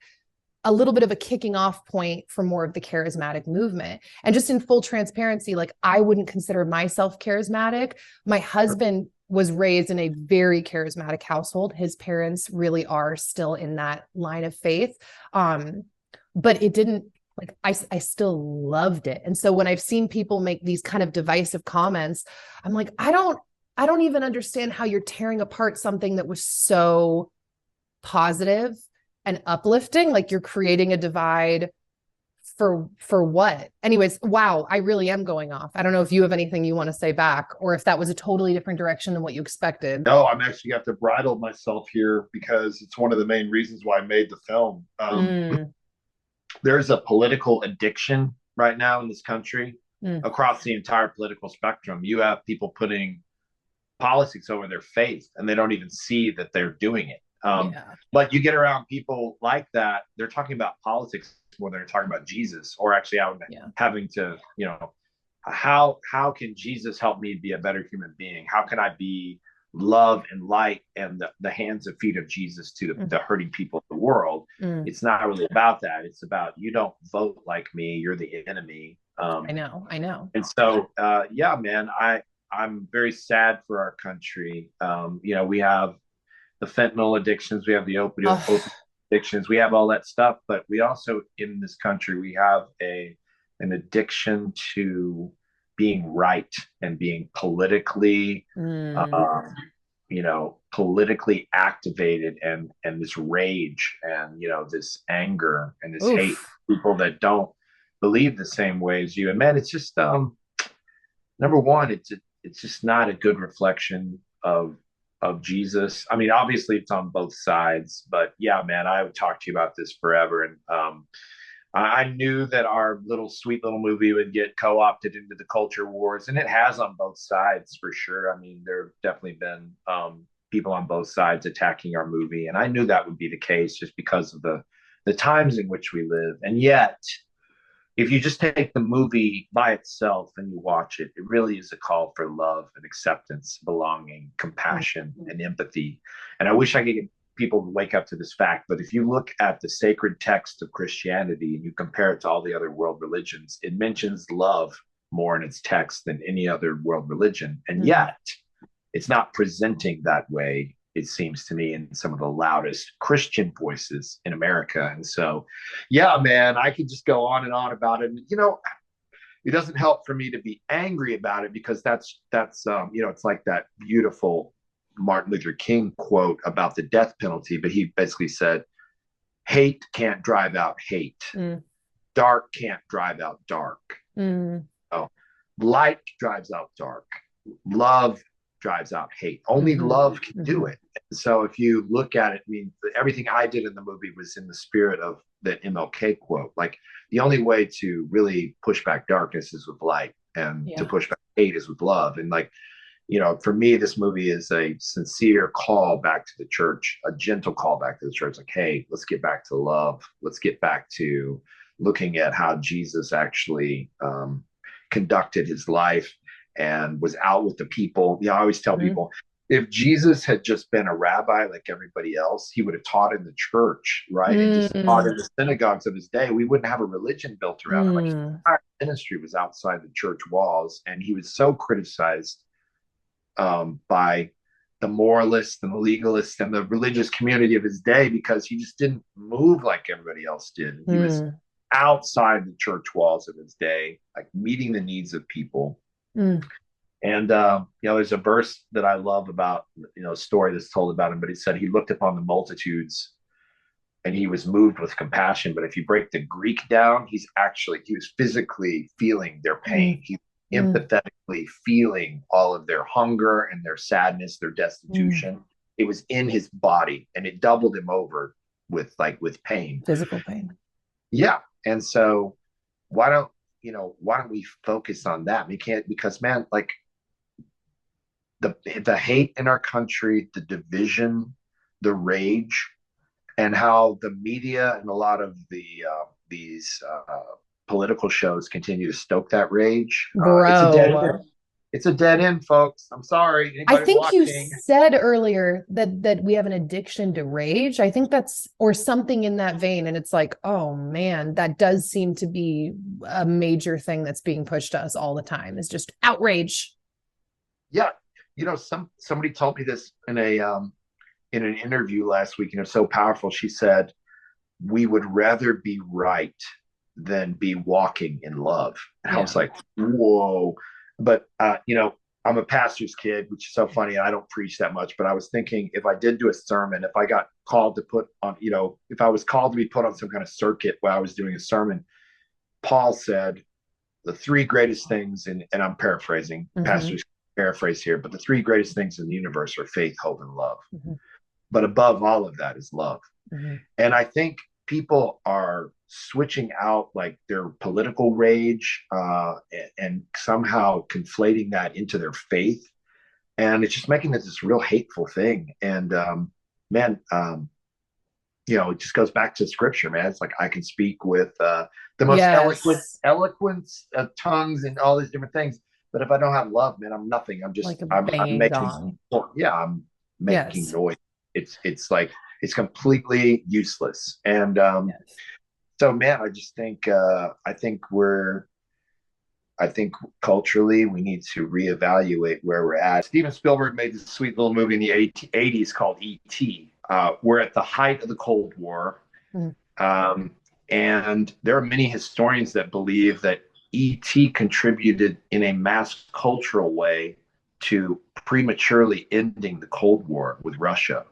a little bit of a kicking off point for more of the charismatic movement. And just in full transparency, like I wouldn't consider myself charismatic. My husband was raised in a very charismatic household. His parents really are still in that line of faith. But it didn't, like, I still loved it. And so when I've seen people make these kind of divisive comments, I'm like, I don't even understand how you're tearing apart something that was so positive and uplifting. Like you're creating a divide for what? Anyways, wow, I really am going off. I don't know if you have anything you want to say back or if that was a totally different direction than what you expected.
No, I'm actually going to have to bridle myself here because it's one of the main reasons why I made the film. There's a political addiction right now in this country across the entire political spectrum. You have people putting politics over their faith and they don't even see that they're doing it. But you get around people like that, they're talking about politics more than they're talking about Jesus, or actually having to, you know, how can Jesus help me be a better human being? How can I be love and light and the hands and feet of Jesus to the hurting people of the world? It's not really about that. It's about, you don't vote like me, you're the enemy.
I know.
And so, yeah, man, I'm very sad for our country. You know, we have the fentanyl addictions, we have the opioid addictions, we have all that stuff, but we also, in this country, we have an addiction to being right and being politically, you know, politically activated, and this rage and, you know, this anger and this hate, people that don't believe the same way as you. And man, it's just number one, it's just not a good reflection of Jesus. I mean, obviously it's on both sides, but yeah, man, I would talk to you about this forever. And I knew that our sweet little movie would get co-opted into the culture wars, and it has on both sides for sure. I mean, there have definitely been people on both sides attacking our movie, and I knew that would be the case just because of the times in which we live. And yet, if you just take the movie by itself and you watch it, it really is a call for love and acceptance, belonging, compassion, and empathy. And I wish I could get people to wake up to this fact, but if you look at the sacred text of Christianity and you compare it to all the other world religions, it mentions love more in its text than any other world religion. And yet it's not presenting that way, it seems to me, in some of the loudest Christian voices in America. And so, yeah, man, I could just go on and on about it. And, you know, it doesn't help for me to be angry about it, because that's you know, it's like that beautiful Martin Luther King quote about the death penalty, but he basically said, hate can't drive out hate. Dark can't drive out dark. Oh, light drives out dark. Love drives out hate. Only love can do it. And so if you look at it, I mean, everything I did in the movie was in the spirit of that MLK quote. Like, the only way to really push back darkness is with light, and to push back hate is with love. And like, you know, for me, this movie is a sincere call back to the church, a gentle call back to the church. Like, hey, let's get back to love. Let's get back to looking at how Jesus actually conducted his life and was out with the people. You know, I always tell people, if Jesus had just been a rabbi like everybody else, he would have taught in the church, right? And just taught in the synagogues of his day. We wouldn't have a religion built around him. Like, his entire ministry was outside the church walls, and he was so criticized by the moralists and the legalists and the religious community of his day, because he just didn't move like everybody else did. He was outside the church walls of his day, like meeting the needs of people. And there's a verse that I love about, a story that's told about him, but he said he looked upon the multitudes and he was moved with compassion. But if you break the Greek down, he was physically feeling their pain. He empathetically feeling all of their hunger and their sadness, their destitution. It was in his body, and it doubled him over with pain,
physical pain.
Yeah. And so why don't we focus on that? We can't, because man, like the hate in our country, the division, the rage, and how the media and a lot of these political shows continue to stoke that rage. It's a dead end, folks. I'm sorry.
Anybody I think watching. You said earlier that we have an addiction to rage. I think that's, or something in that vein. And it's like, oh man, that does seem to be a major thing that's being pushed to us all the time, is just outrage.
Yeah. Somebody told me this in an interview last week, and it's so powerful. She said, we would rather be right than be walking in love. And I was like, whoa. But, I'm a pastor's kid, which is so funny. I don't preach that much, but I was thinking, if I did do a sermon, if I got called to put on, if I was called to be put on some kind of circuit while I was doing a sermon, Paul said the three greatest things, and I'm paraphrasing, pastor's paraphrase here, but the three greatest things in the universe are faith, hope, and love. But above all of that is love. And I think people are switching out like their political rage and somehow conflating that into their faith, and it's just making it this real hateful thing. And it just goes back to scripture, man. It's like I can speak with the most eloquent tongues and all these different things, but if I don't have love, man, I'm nothing. I'm just like I'm making noise. It's like it's completely useless. And so, man, I just think I think culturally we need to reevaluate where we're at. Steven Spielberg made this sweet little movie in the 80s called E.T. We're at the height of the Cold War. And there are many historians that believe that E.T. contributed in a mass cultural way to prematurely ending the Cold War with Russia.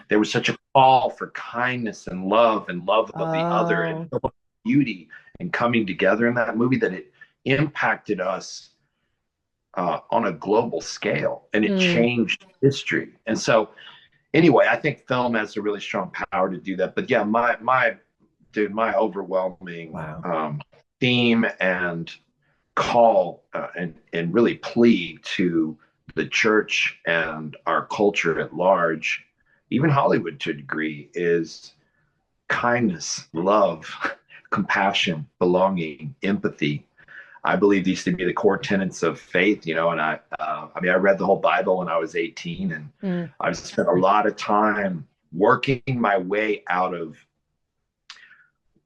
There was such a call for kindness and love of the other and beauty and coming together in that movie that it impacted us on a global scale, and it changed history. And so anyway, I think film has a really strong power to do that. But yeah, my overwhelming theme and call and really plea to the church and our culture at large, even Hollywood to a degree, is kindness, love, compassion, belonging, empathy. I believe these to be the core tenets of faith, and I read the whole Bible when I was 18, and I've spent a lot of time working my way out of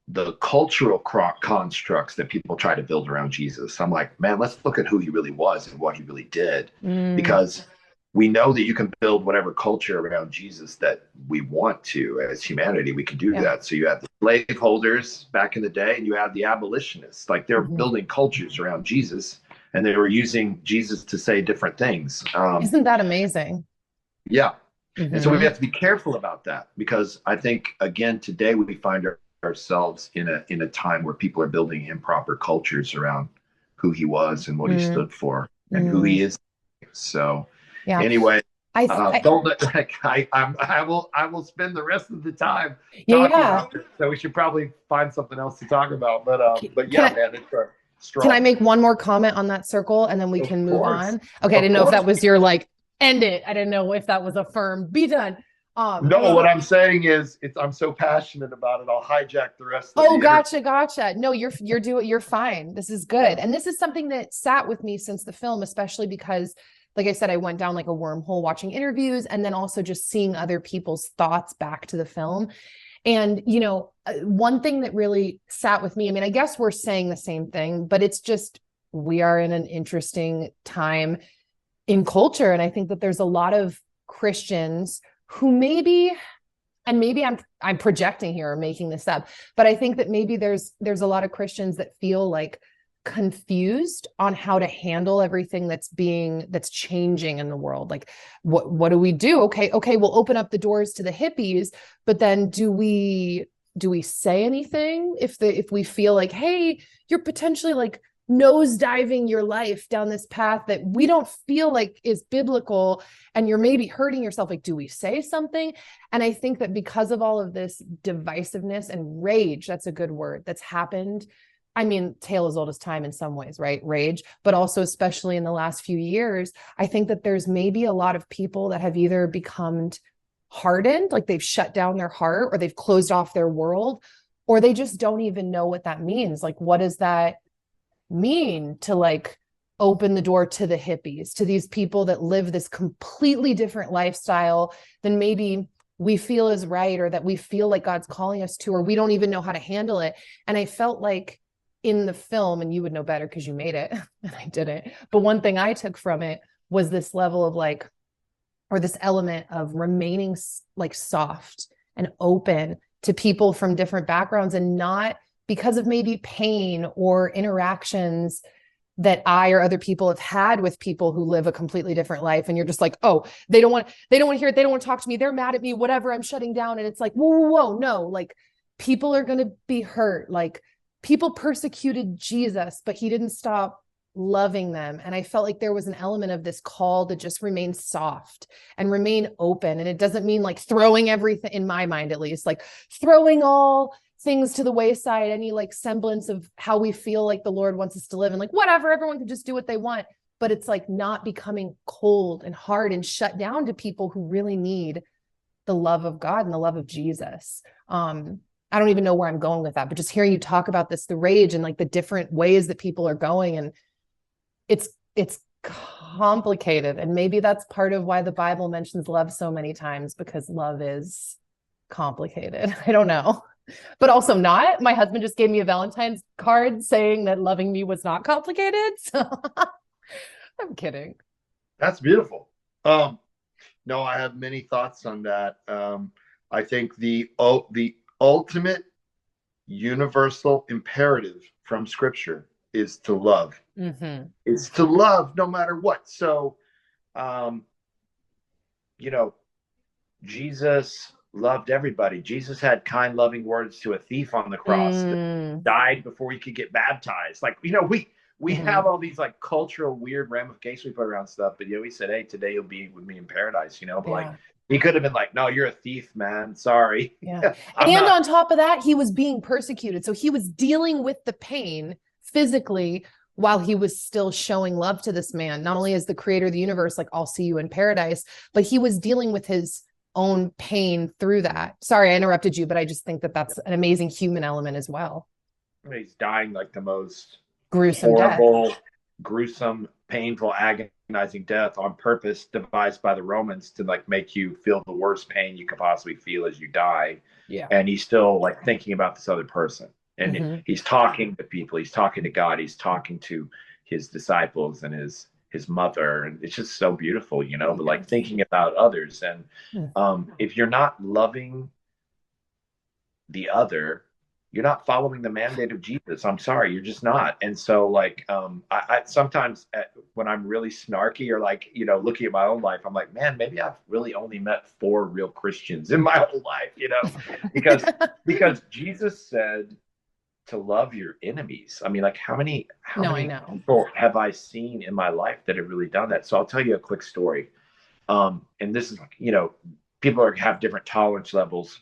the cultural constructs that people try to build around Jesus. I'm like, man, let's look at who he really was and what he really did, because we know that you can build whatever culture around Jesus that we want to as humanity. We can do that. So you have the slaveholders back in the day, and you have the abolitionists. Like they're building cultures around Jesus, and they were using Jesus to say different things.
Isn't that amazing?
Yeah. And so we have to be careful about that, because I think, again, today we find ourselves in a time where people are building improper cultures around who he was and what he stood for and who he is. So anyway, I will spend the rest of the time talking about it. So we should probably find something else to talk about. But yeah, man, it's strong.
Can I make one more comment on that circle and then we can move on? Okay, I didn't know if that was your end it. I didn't know if that was a firm be done.
No, what I'm saying is I'm so passionate about it. I'll hijack the rest of
the gotcha. No, you're fine. This is good. And this is something that sat with me since the film, especially because, like I said, I went down like a wormhole watching interviews and then also just seeing other people's thoughts back to the film. And, one thing that really sat with me, I guess we're saying the same thing, but it's just, we are in an interesting time in culture. And I think that there's a lot of Christians who maybe I'm projecting here or making this up, but I think that maybe there's a lot of Christians that feel like confused on how to handle everything that's changing in the world. Like, what do we do? Okay, we'll open up the doors to the hippies, but then do we say anything if we feel like, hey, you're potentially like nosediving your life down this path that we don't feel like is biblical, and you're maybe hurting yourself? Like, do we say something? And I think that because of all of this divisiveness and rage, that's a good word, that's happened, I mean, tale as old as time in some ways, right? Rage, but also especially in the last few years, I think that there's maybe a lot of people that have either become hardened, like they've shut down their heart, or they've closed off their world, or they just don't even know what that means. Like, what does that mean to like open the door to the hippies, to these people that live this completely different lifestyle than maybe we feel is right, or that we feel like God's calling us to, or we don't even know how to handle it. And I felt like in the film, and you would know better because you made it and I didn't, but one thing I took from it was this level of like, or this element of remaining like soft and open to people from different backgrounds, and not because of maybe pain or interactions that I or other people have had with people who live a completely different life. And you're just like, oh, they don't want to hear it. They don't want to talk to me. They're mad at me, whatever, I'm shutting down. And it's like, whoa, no, like people are going to be hurt. Like, people persecuted Jesus, but he didn't stop loving them. And I felt like there was an element of this call to just remain soft and remain open. And it doesn't mean like throwing everything, in my mind, at least, like throwing all things to the wayside, any like semblance of how we feel like the Lord wants us to live, and like, whatever, everyone can just do what they want. But it's like not becoming cold and hard and shut down to people who really need the love of God and the love of Jesus. I don't even know where I'm going with that, but just hearing you talk about this, the rage and like the different ways that people are going, and it's complicated. And maybe that's part of why the Bible mentions love so many times, because love is complicated. I don't know, but also not. My husband just gave me a Valentine's card saying that loving me was not complicated. So I'm kidding.
That's beautiful. No, I have many thoughts on that. I think the ultimate universal imperative from Scripture is to love.
Mm-hmm.
It's to love no matter what. So, Jesus loved everybody. Jesus had kind, loving words to a thief on the cross that died before he could get baptized. Like, we have all these like cultural weird ramifications we put around stuff, but he said, hey, today you'll be with me in paradise, but like, he could have been like, no, you're a thief, man. Sorry.
Yeah. And on top of that, he was being persecuted. So he was dealing with the pain physically while he was still showing love to this man, not only as the creator of the universe, like, I'll see you in paradise, but he was dealing with his own pain through that. Sorry, I interrupted you, but I just think that that's an amazing human element as well.
He's dying like the most
gruesome,
horrible, gruesome, painful, agonizing death on purpose, devised by the Romans to like make you feel the worst pain you could possibly feel as you die.
Yeah.
And he's still like thinking about this other person. And he's talking to people, he's talking to God, he's talking to his disciples and his mother. And it's just so beautiful, but like thinking about others. And if you're not loving the other, you're not following the mandate of Jesus. I'm sorry, you're just not. And so like, I sometimes when I'm really snarky or like, looking at my own life, I'm like, man, maybe I've really only met 4 real Christians in my whole life, because Jesus said to love your enemies. I mean, like how many people have I seen in my life that have really done that? So I'll tell you a quick story. And this is, people have different tolerance levels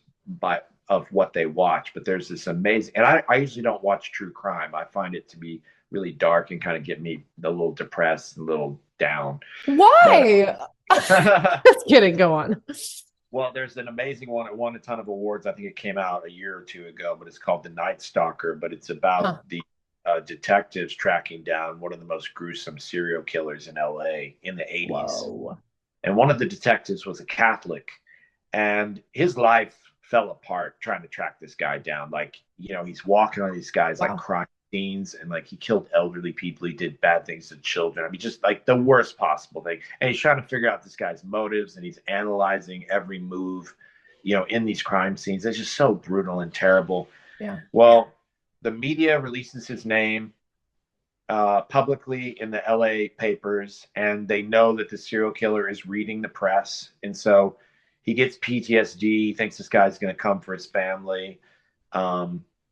of what they watch, but there's this amazing, and I usually don't watch true crime. I find it to be really dark and kind of get me a little depressed and a little down.
Why? Just kidding. Go on.
Well, there's an amazing one. It won a ton of awards. I think it came out a year or 2 ago, but it's called The Night Stalker. But it's about the detectives tracking down one of the most gruesome serial killers in LA in the 80s.
Whoa.
And one of the detectives was a Catholic, and his life fell apart trying to track this guy down. Like, he's walking on these guys like crime scenes, and like he killed elderly people. He did bad things to children. I mean, just like the worst possible thing. And he's trying to figure out this guy's motives, and he's analyzing every move, in these crime scenes. It's just so brutal and terrible.
Yeah.
Well, the media releases his name. publicly in the LA papers, and they know that the serial killer is reading the press. And so he gets PTSD. He thinks this guy's going to come for his family.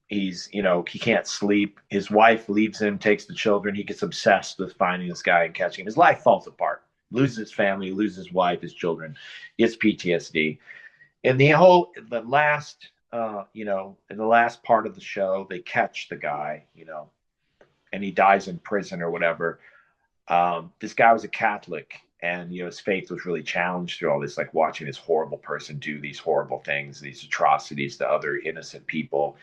He's, he can't sleep. His wife leaves him, takes the children. He gets obsessed with finding this guy and catching him. His life falls apart, loses his family, loses his wife, his children, gets PTSD. And the last, in the last part of the show, they catch the guy, and he dies in prison or whatever. This guy was a Catholic, and his faith was really challenged through all this, like watching this horrible person do these horrible things, these atrocities to other innocent people.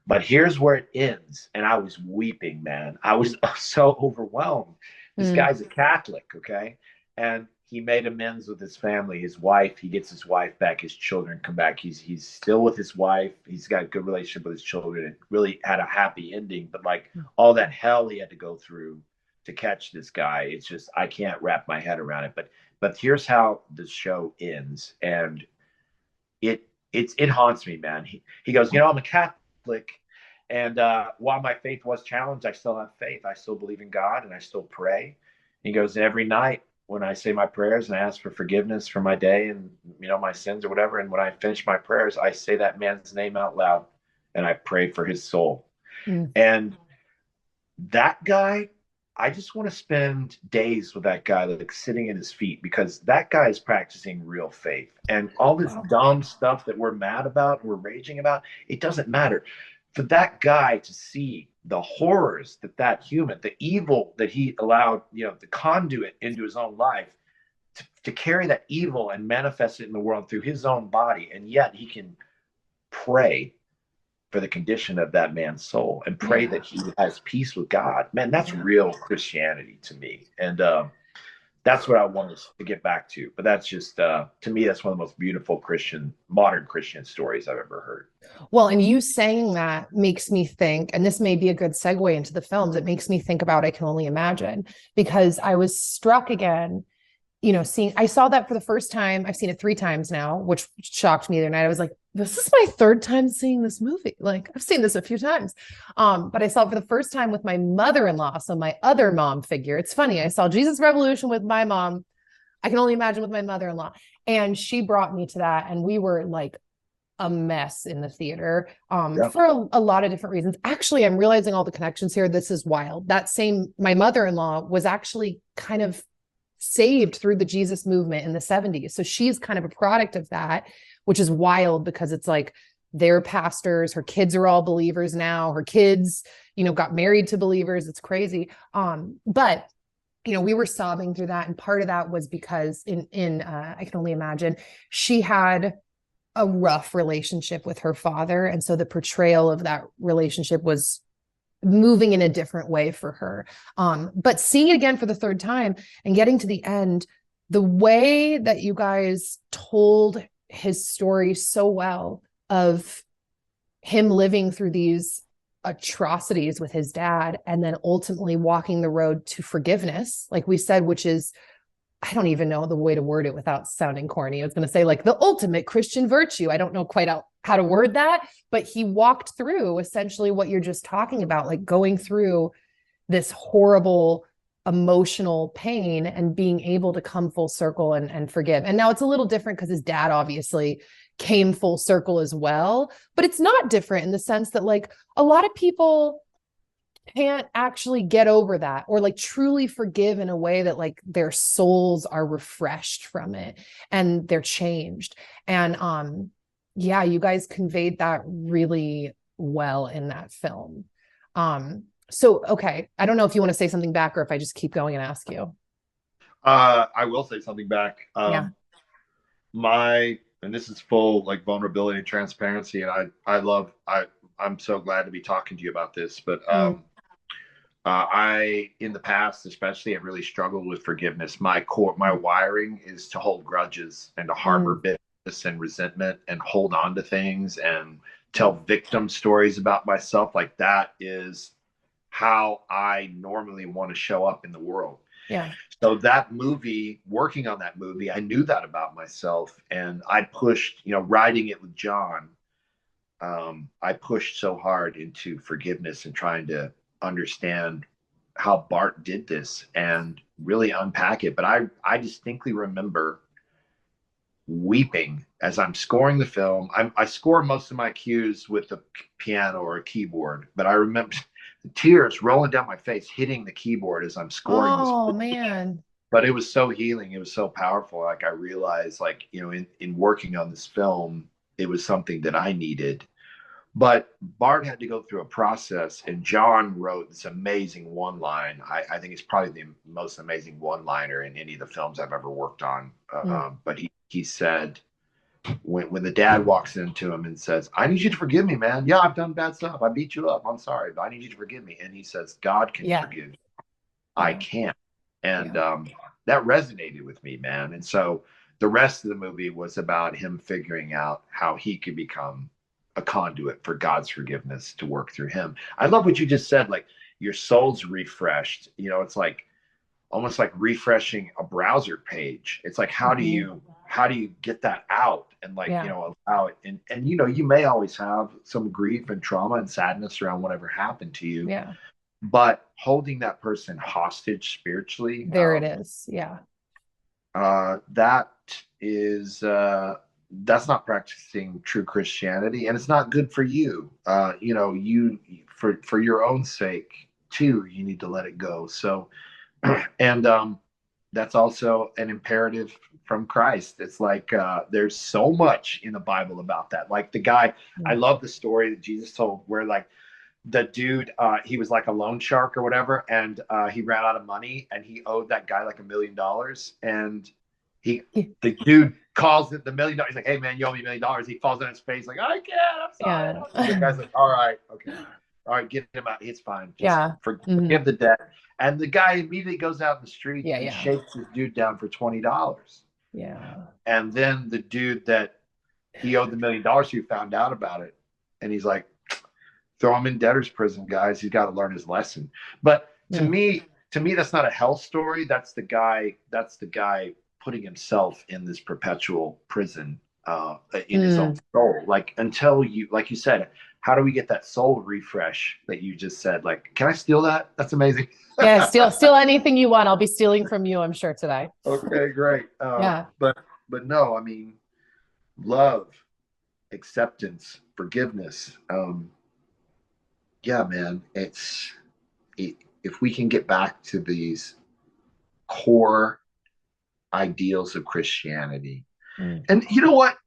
But here's where it ends, and I was weeping, man. I was so overwhelmed. This guy's a Catholic, okay, and he made amends with his family, his wife. He gets his wife back, his children come back. He's still with his wife. He's got a good relationship with his children. It really had a happy ending. But like all that hell he had to go through to catch this guy, it's just I can't wrap my head around it. But here's how the show ends, and it haunts me, man. He goes, I'm a Catholic, and while my faith was challenged, I still have faith. I still believe in God, and I still pray. He goes, every night when I say my prayers and I ask for forgiveness for my day and my sins or whatever, and when I finish my prayers, I say that man's name out loud and I pray for his soul. And that guy, I just want to spend days with that guy, like sitting at his feet, because that guy is practicing real faith. And all this dumb stuff that we're mad about, we're raging about, it doesn't matter. For that guy to see the horrors that human, the evil that he allowed, the conduit into his own life, to carry that evil and manifest it in the world through his own body, and yet he can pray for the condition of that man's soul and pray that he has peace with God. Man, that's real Christianity to me. And that's what I wanted to get back to. But that's just, to me, that's one of the most beautiful modern Christian stories I've ever heard.
Well, and you saying that makes me think, and this may be a good segue into the films, it makes me think about I Can Only Imagine, because I was struck again, I saw that for the first time. I've seen it 3 times now, which shocked me the other night. I was like, this is my 3rd time seeing this movie. Like, I've seen this a few times. But I saw it for the first time with my mother-in-law. So my other mom figure. It's funny. I saw Jesus Revolution with my mom. I Can Only Imagine with my mother-in-law. And she brought me to that. And we were like a mess in the theater for a lot of different reasons. Actually, I'm realizing all the connections here. This is wild. My mother-in-law was actually kind of saved through the Jesus movement in the 70s. So she's kind of a product of that, which is wild because it's like they're pastors. Her kids are all believers now. Her kids, got married to believers. It's crazy. But we were sobbing through that. And part of that was because in I Can Only Imagine, she had a rough relationship with her father. And so the portrayal of that relationship was moving in a different way for her. But seeing it again for the 3rd time and getting to the end, the way that you guys told his story so well of him living through these atrocities with his dad and then ultimately walking the road to forgiveness, like we said, which is, I don't even know the way to word it without sounding corny. I was going to say like the ultimate Christian virtue. I don't know quite how to word that, but he walked through essentially what you're just talking about, like going through this horrible emotional pain and being able to come full circle and forgive. And now it's a little different because his dad obviously came full circle as well, but it's not different in the sense that like a lot of people can't actually get over that or like truly forgive in a way that like their souls are refreshed from it and they're changed. And you guys conveyed that really well in that film. So okay, I don't know if you want to say something back or if I just keep going and ask you.
I will say something back. And this is full like vulnerability and transparency, and I'm so glad to be talking to you about this, but I, in the past, especially, have really struggled with forgiveness. My wiring is to hold grudges and to harbor bitterness and resentment and hold on to things and tell victim stories about myself. Like that is how I normally want to show up in the world.
Yeah.
So that movie, working on that movie, I knew that about myself, and I pushed, writing it with John. I pushed so hard into forgiveness and trying to understand how Bart did this and really unpack it. But I distinctly remember weeping as I'm scoring the film. I score most of my cues with a piano or a keyboard, but I remember the tears rolling down my face, hitting the keyboard as I'm scoring this.
Oh man.
But it was so healing. It was so powerful. Like I realized, like, in working on this film, it was something that I needed. But Bart had to go through a process, and John wrote this amazing one line. I think it's probably the most amazing one liner in any of the films I've ever worked on. But he said, when the dad walks into him and says, "I need you to forgive me, man. Yeah, I've done bad stuff. I beat you up. I'm sorry, but I need you to forgive me." And he says, "God can forgive you. I can't." And that resonated with me, man. And so the rest of the movie was about him figuring out how he could become a conduit for God's forgiveness to work through him. I love what you just said, like your soul's refreshed. It's like almost like refreshing a browser page. It's like, how do you get that out and allow it? And you may always have some grief and trauma and sadness around whatever happened to you.
Yeah.
But holding that person hostage spiritually.
There it is. Yeah.
That is, that's not practicing true Christianity, and it's not good for you. For your own sake too, you need to let it go. So, and that's also an imperative from Christ. It's like there's so much in the Bible about that. Like the guy, I love the story that Jesus told where like the dude, he was like a loan shark or whatever, and he ran out of money, and he owed that guy like $1 million, and the dude calls it the $1 million. He's like, "Hey man, you owe me $1 million." He falls on his face like, "I can't, I'm sorry." Yeah. The guy's like, "All right, okay, all right, get him out. It's fine. Just forgive the debt." And the guy immediately goes out in the street and shakes this dude down for $20.
Yeah.
And then the dude that he owed the $1 million to found out about it, and he's like, "Throw him in debtor's prison, guys. He's got to learn his lesson." But to me, that's not a hell story. That's the guy putting himself in this perpetual prison in his own soul. Like until you, like you said, how do we get that soul refresh that you just said? Like, can I steal that? That's amazing.
Yeah, steal anything you want. I'll be stealing from you, I'm sure, today.
Okay, great. But no, I mean, love, acceptance, forgiveness. Yeah, man, if we can get back to these core ideals of Christianity, and you know what,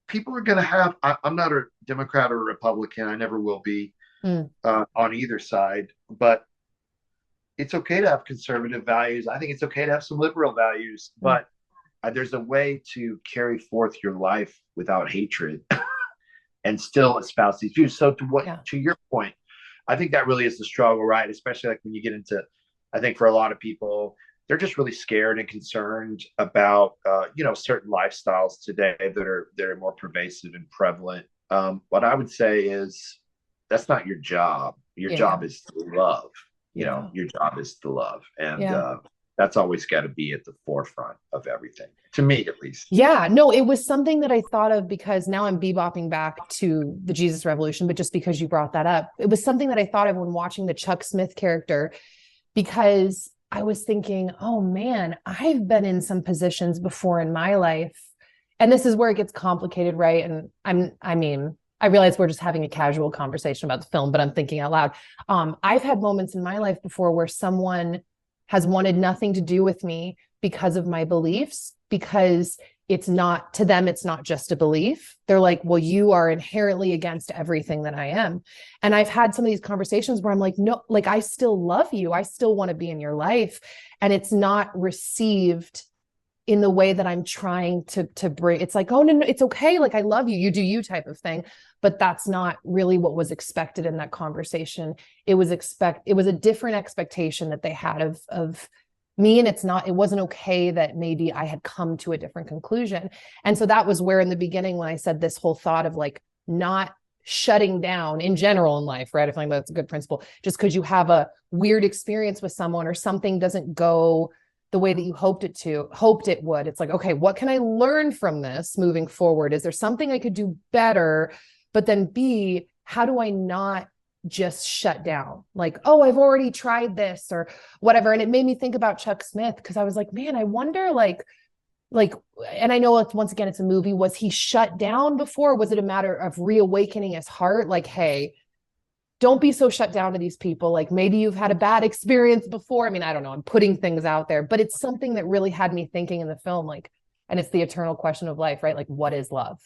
people are going to have. I'm not a Democrat or a Republican. I never will be on either side. But it's okay to have conservative values. I think it's okay to have some liberal values. But there's a way to carry forth your life without hatred and still espouse these views. So to your point, I think that really is the struggle, right? Especially like when you get into, I think for a lot of people, they're just really scared and concerned about, certain lifestyles today that are more pervasive and prevalent. What I would say is that's not your job. Your job is to love. Your job is to love. And that's always got to be at the forefront of everything, to me at least.
Yeah, no, it was something that I thought of because now I'm bebopping back to the Jesus Revolution, but just because you brought that up, it was something that I thought of when watching the Chuck Smith character, because I was thinking, oh man, I've been in some positions before in my life. And this is where it gets complicated, right? And I realize we're just having a casual conversation about the film, but I'm thinking out loud. I've had moments in my life before where someone has wanted nothing to do with me because of my beliefs, because it's not, to them, it's not just a belief. They're like, well, you are inherently against everything that I am. And I've had some of these conversations where I'm like, no, like, I still love you. I still want to be in your life. And it's not received in the way that I'm trying to bring. It's like, oh, no, it's okay. Like, I love you. You do you type of thing. But that's not really what was expected in that conversation. It was a different expectation that they had of me. And it wasn't okay that maybe I had come to a different conclusion. And so that was where in the beginning, when I said this whole thought of like not shutting down in general in life, right? I think that's a good principle. Just because you have a weird experience with someone or something doesn't go the way that you hoped it would. It's like, okay, what can I learn from this moving forward? Is there something I could do better? But then B, how do I not just shut down. Like, oh, I've already tried this or whatever. And it made me think about Chuck Smith, because I was like, man, I wonder like, and I know once again, it's a movie. Was he shut down before? Was it a matter of reawakening his heart? Like, hey, don't be so shut down to these people. Like maybe you've had a bad experience before. I mean, I don't know. I'm putting things out there, but it's something that really had me thinking in the film. Like, and it's the eternal question of life, right? Like, what is love?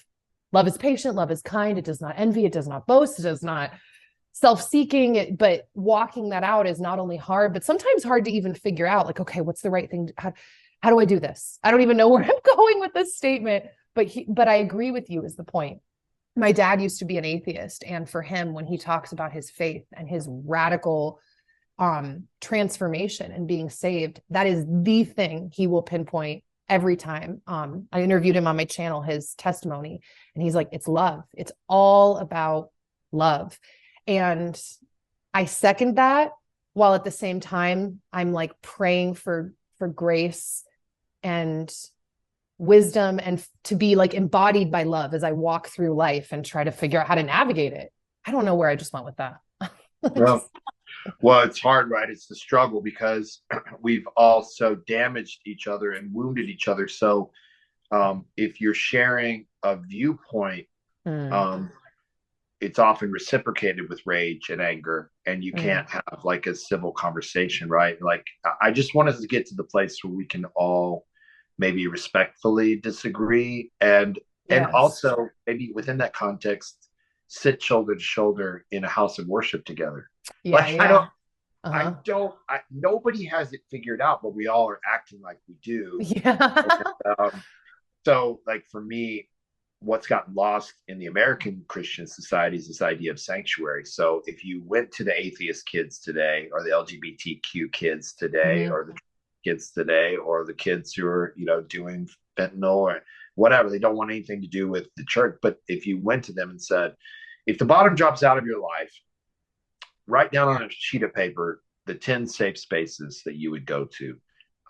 Love is patient. Love is kind. It does not envy. It does not boast. It does not self-seeking. But walking that out is not only hard, but sometimes hard to even figure out. Like, okay, what's the right thing? How do I do this? I don't even know where I'm going with this statement, but I agree with you is the point. My dad used to be an atheist. And for him, when he talks about his faith and his radical transformation and being saved, that is the thing he will pinpoint every time. I interviewed him on my channel, his testimony, and he's like, it's love. It's all about love. And I second that, while at the same time, I'm like praying for grace and wisdom and to be like embodied by love as I walk through life and try to figure out how to navigate it. I don't know where I just went with that.
Well, it's hard, right? It's the struggle, because we've all so damaged each other and wounded each other. So if you're sharing a viewpoint, it's often reciprocated with rage and anger, and you can't have like a civil conversation, right? Like, I just want us to get to the place where we can all maybe respectfully disagree, and also maybe within that context sit shoulder to shoulder in a house of worship together. Nobody has it figured out, but we all are acting like we do. So like for me, what's gotten lost in the American Christian society is this idea of sanctuary. So if you went to the atheist kids today, or the LGBTQ kids today, or the kids today, or the kids who are, doing fentanyl or whatever, they don't want anything to do with the church. But if you went to them and said, if the bottom drops out of your life, write down on a sheet of paper the 10 safe spaces that you would go to,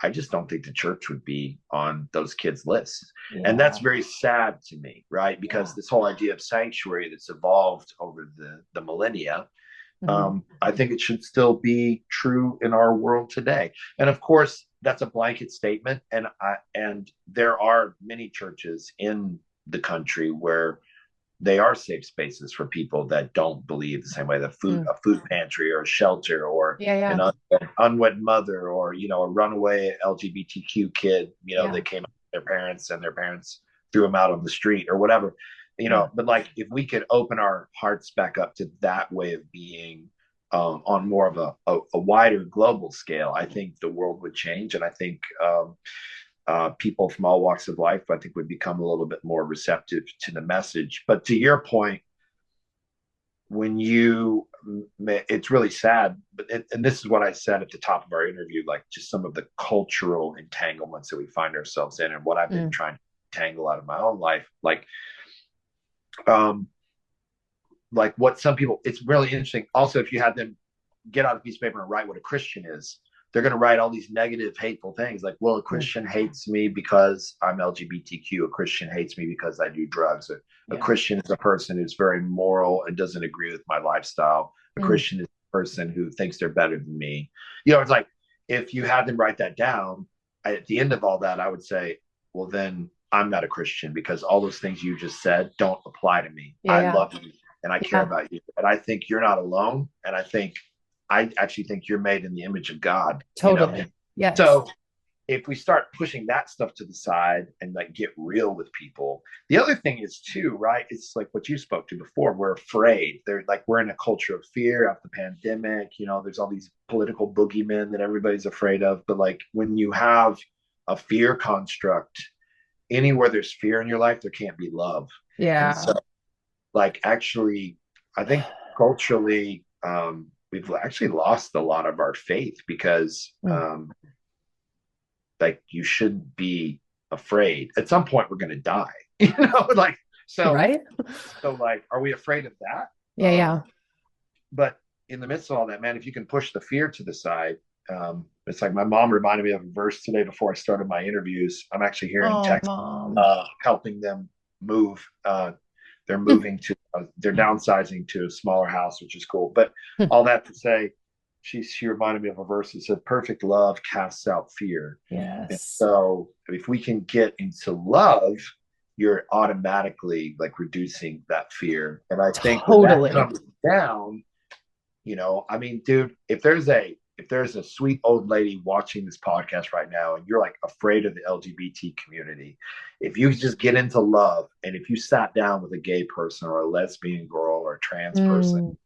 I just don't think the church would be on those kids' lists. And that's very sad to me, right? Because this whole idea of sanctuary that's evolved over the millennia, I think it should still be true in our world today. And of course, that's a blanket statement. And there are many churches in the country where they are safe spaces for people that don't believe the same way. A food pantry or a shelter, or an unwed mother, or a runaway LGBTQ kid. They came out with their parents and their parents threw them out on the street or whatever. But like, if we could open our hearts back up to that way of being, on more of a wider global scale, I think the world would change, and I think people from all walks of life, I think, would become a little bit more receptive to the message. But to your point, it's really sad, and this is what I said at the top of our interview, like just some of the cultural entanglements that we find ourselves in, and what I've been trying to tangle out of my own life. Like what some people, it's really interesting. Also, if you had them get out a piece of paper and write what a Christian is, they're going to write all these negative, hateful things like, well, a Christian hates me because I'm LGBTQ. A Christian hates me because I do drugs. A Christian is a person who's very moral and doesn't agree with my lifestyle. A Christian is a person who thinks they're better than me. It's like, if you had them write that down, at the end of all that, I would say, well, then I'm not a Christian, because all those things you just said don't apply to me. I love you and I care about you. And I think you're not alone. And I actually think you're made in the image of God.
Totally. Yeah.
So if we start pushing that stuff to the side and like get real with people, the other thing is too, right? It's like what you spoke to before. We're afraid. We're in a culture of fear after the pandemic. There's all these political boogeymen that everybody's afraid of. But like, when you have a fear construct, anywhere there's fear in your life, there can't be love.
Yeah.
And so, like, actually, I think culturally, we've actually lost a lot of our faith, because like, you shouldn't be afraid. At some point we're going to die, like, so,
right.
So like, are we afraid of that?
Yeah.
But in the midst of all that, man, if you can push the fear to the side, it's like, my mom reminded me of a verse today before I started my interviews. I'm actually here in Texas, helping them move. they're moving to, they're downsizing to a smaller house, which is cool. But all that to say, she reminded me of a verse that said, perfect love casts out fear.
Yes.
And so if we can get into love, you're automatically like reducing that fear. And I think when that comes down, you know, I mean, dude, if there's a sweet old lady watching this podcast right now and you're like afraid of the LGBT community, if you just get into love, and if you sat down with a gay person or a lesbian girl or a trans person,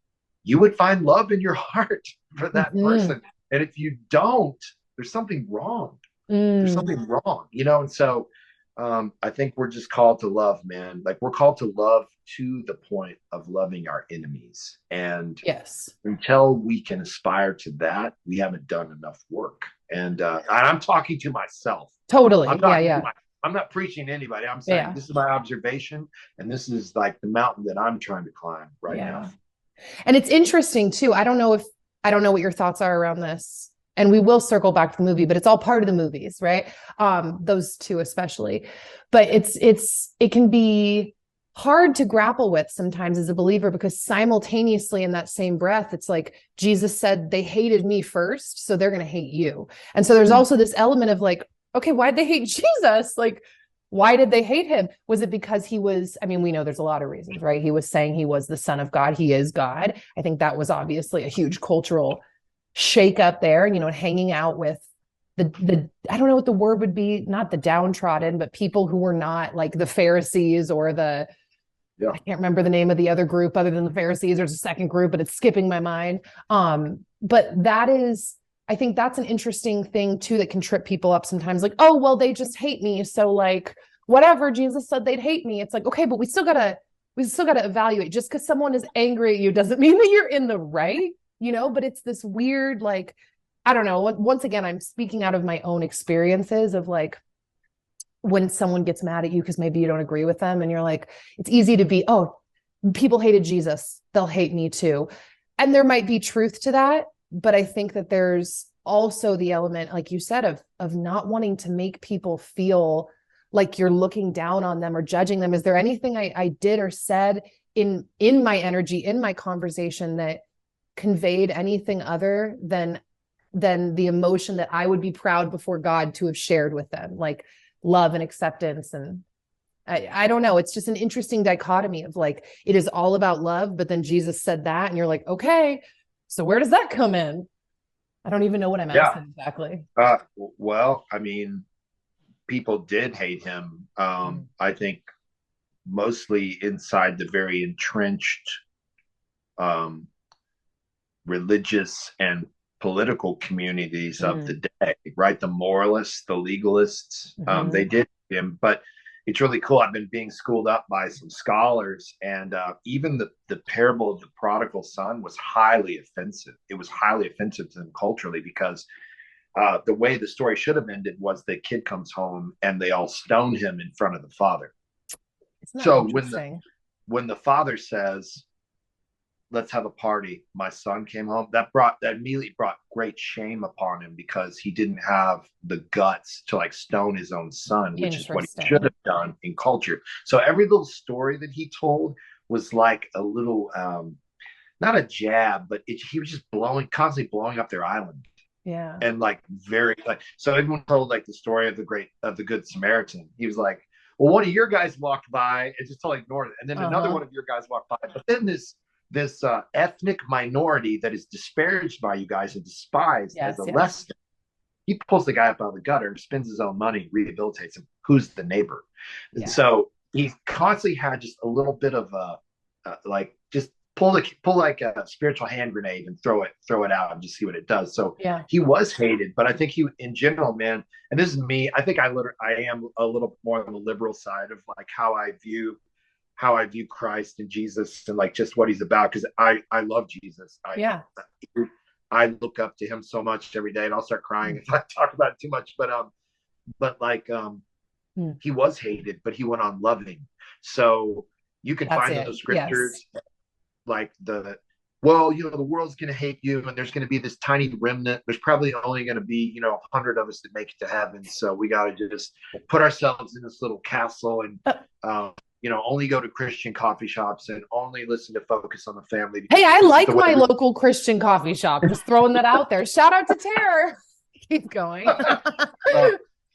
you would find love in your heart for that person. And if you don't, there's something wrong. There's something wrong, you know? And so I think we're just called to love, man. Like we're called to love to the point of loving our enemies. And until we can aspire to that, we haven't done enough work. And I'm talking to myself.
Totally.
I'm not preaching to anybody. I'm saying this is my observation, and this is like the mountain that I'm trying to climb right now.
And it's interesting too. I don't know what your thoughts are around this. And we will circle back to the movie, but it's all part of the movies, right? Those two especially. But it can be hard to grapple with sometimes as a believer, because simultaneously in that same breath, it's like Jesus said, they hated me first, so they're going to hate you. And so there's also this element of like, okay, why'd they hate Jesus? Like, why did they hate him? Was it because he was, I mean, we know there's a lot of reasons, right? He was saying he was the Son of God. He is God. I think that was obviously a huge cultural shake up there, you know, hanging out with the I don't know what the word would be, not the downtrodden, but people who were not like the Pharisees or I can't remember the name of the other group other than the Pharisees. There's a second group, but it's skipping my mind. But I think that's an interesting thing too, that can trip people up sometimes. Like, oh, well, they just hate me. So like, whatever, Jesus said they'd hate me. It's like, okay, but we still gotta evaluate. Just because someone is angry at you doesn't mean that you're in the right, you know, but it's this weird, like, I don't know. Once again, I'm speaking out of my own experiences of like, when someone gets mad at you because maybe you don't agree with them, and you're like, it's easy to be, oh, people hated Jesus, they'll hate me too. And there might be truth to that, but I think that there's also the element, like you said, of not wanting to make people feel like you're looking down on them or judging them. Is there anything I did or said in my energy, in my conversation, that conveyed anything other than the emotion that I would be proud before God to have shared with them, like love and acceptance? And I don't know. It's just an interesting dichotomy of like, it is all about love, but then Jesus said that, and you're like, okay, so where does that come in? I don't even know what I'm asking exactly.
Well, I mean, people did hate him. I think mostly inside the very entrenched religious and political communities of the day, right? The moralists, the legalists, they did him. But it's really cool. I've been being schooled up by some scholars, and even the parable of the prodigal son was highly offensive. It was highly offensive to them culturally, because the way the story should have ended was the kid comes home and they all stone him in front of the father. So when the father says, let's have a party, my son came home, that immediately brought great shame upon him, because he didn't have the guts to like stone his own son, which is what he should have done in culture. So every little story that he told was like a little not a jab, but he was just constantly blowing up their island.
Yeah.
And like very like, so everyone told like the story of the Good Samaritan. He was like, well, one of your guys walked by and just totally ignored it, and then another one of your guys walked by, but then this ethnic minority that is disparaged by you guys and despised as a less than, he pulls the guy up out of the gutter, spends his own money, rehabilitates him. Who's the neighbor? And so he constantly had just a little bit of like just pull like a spiritual hand grenade and throw it out and just see what it does. So he was hated, but I think he, in general, man, and this is me, I think I am a little more on the liberal side of like how I view Christ and Jesus and like just what he's about, because I love Jesus. I look up to him so much every day, and I'll start crying if I talk about it too much. But he was hated, but he went on loving. So you can find those scriptures like the world's going to hate you, and there's going to be this tiny remnant. There's probably only going to be 100 of us that make it to heaven. So we got to just put ourselves in this little castle and only go to Christian coffee shops and only listen to Focus on the Family.
Hey, I like my local Christian coffee shop. Just throwing that out there. Shout out to Tara. Keep going.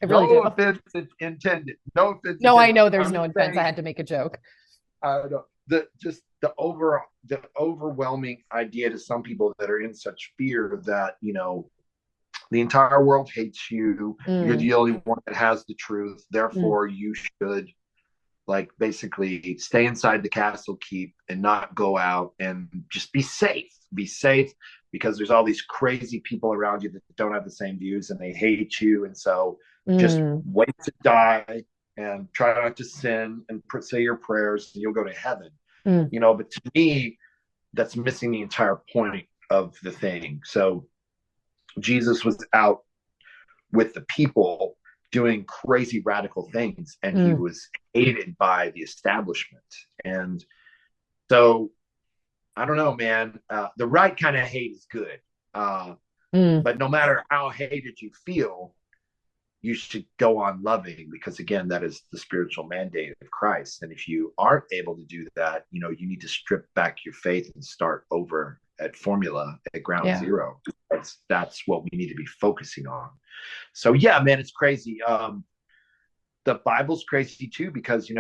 No offense intended. No offense.
No, I know there's no offense. I had to make a joke.
The overwhelming idea to some people that are in such fear that the entire world hates you. You're the only one that has the truth. Therefore, you should basically stay inside the castle keep and not go out and just be safe. Be safe because there's all these crazy people around you that don't have the same views and they hate you. And so just wait to die and try not to sin and say your prayers and you'll go to heaven. But to me, that's missing the entire point of the thing. So Jesus was out with the people doing crazy radical things, and he was hated by the establishment. And so I don't know, man, the right kind of hate is good. But no matter how hated you feel, you should go on loving, because again, that is the spiritual mandate of Christ. And if you aren't able to do that, you need to strip back your faith and start over at formula, at ground zero. That's what we need to be focusing on. So yeah, man, it's crazy. The Bible's crazy too, because you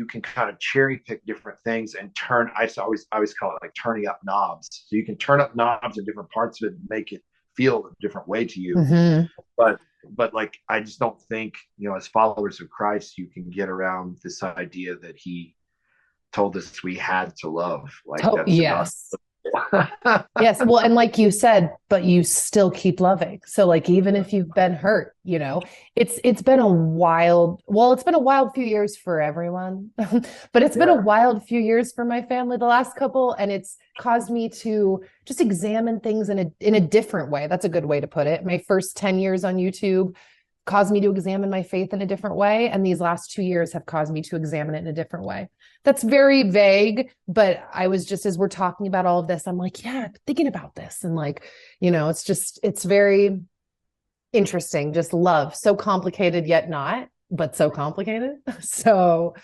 can kind of cherry pick different things and turn. I always call it like turning up knobs. So you can turn up knobs in different parts of it and make it feel a different way to you. But like, I just don't think, as followers of Christ, you can get around this idea that he told us we had to love.
Yes. Yes. Well, and like you said, but you still keep loving. So like, even if you've been hurt, it's been a wild few years for everyone, but it's been a wild few years for my family, the last couple, and it's caused me to just examine things in a different way. That's a good way to put it. My first 10 years on YouTube caused me to examine my faith in a different way. And these last 2 years have caused me to examine it in a different way. That's very vague, but I was just, as we're talking about all of this, I'm like, yeah, thinking about this. And it's very interesting. Just love. So complicated, yet not, but so complicated. So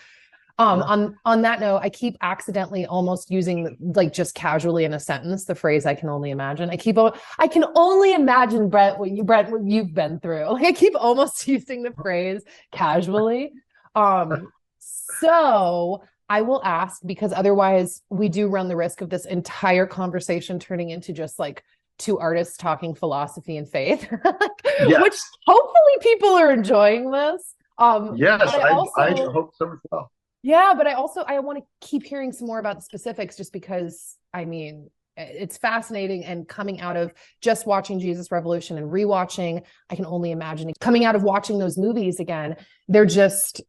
on that note, I keep accidentally almost using, like, just casually in a sentence, the phrase "I can only imagine." I can only imagine, Brent, what you've been through. Like, I keep almost using the phrase casually. So I will ask, because otherwise we do run the risk of this entire conversation turning into just like two artists talking philosophy and faith, which hopefully people are enjoying this.
Yes, I hope so as well.
Yeah, but I want to keep hearing some more about the specifics, just because, it's fascinating. And coming out of just watching Jesus Revolution and rewatching I Can Only Imagine, coming out of watching those movies again, they're just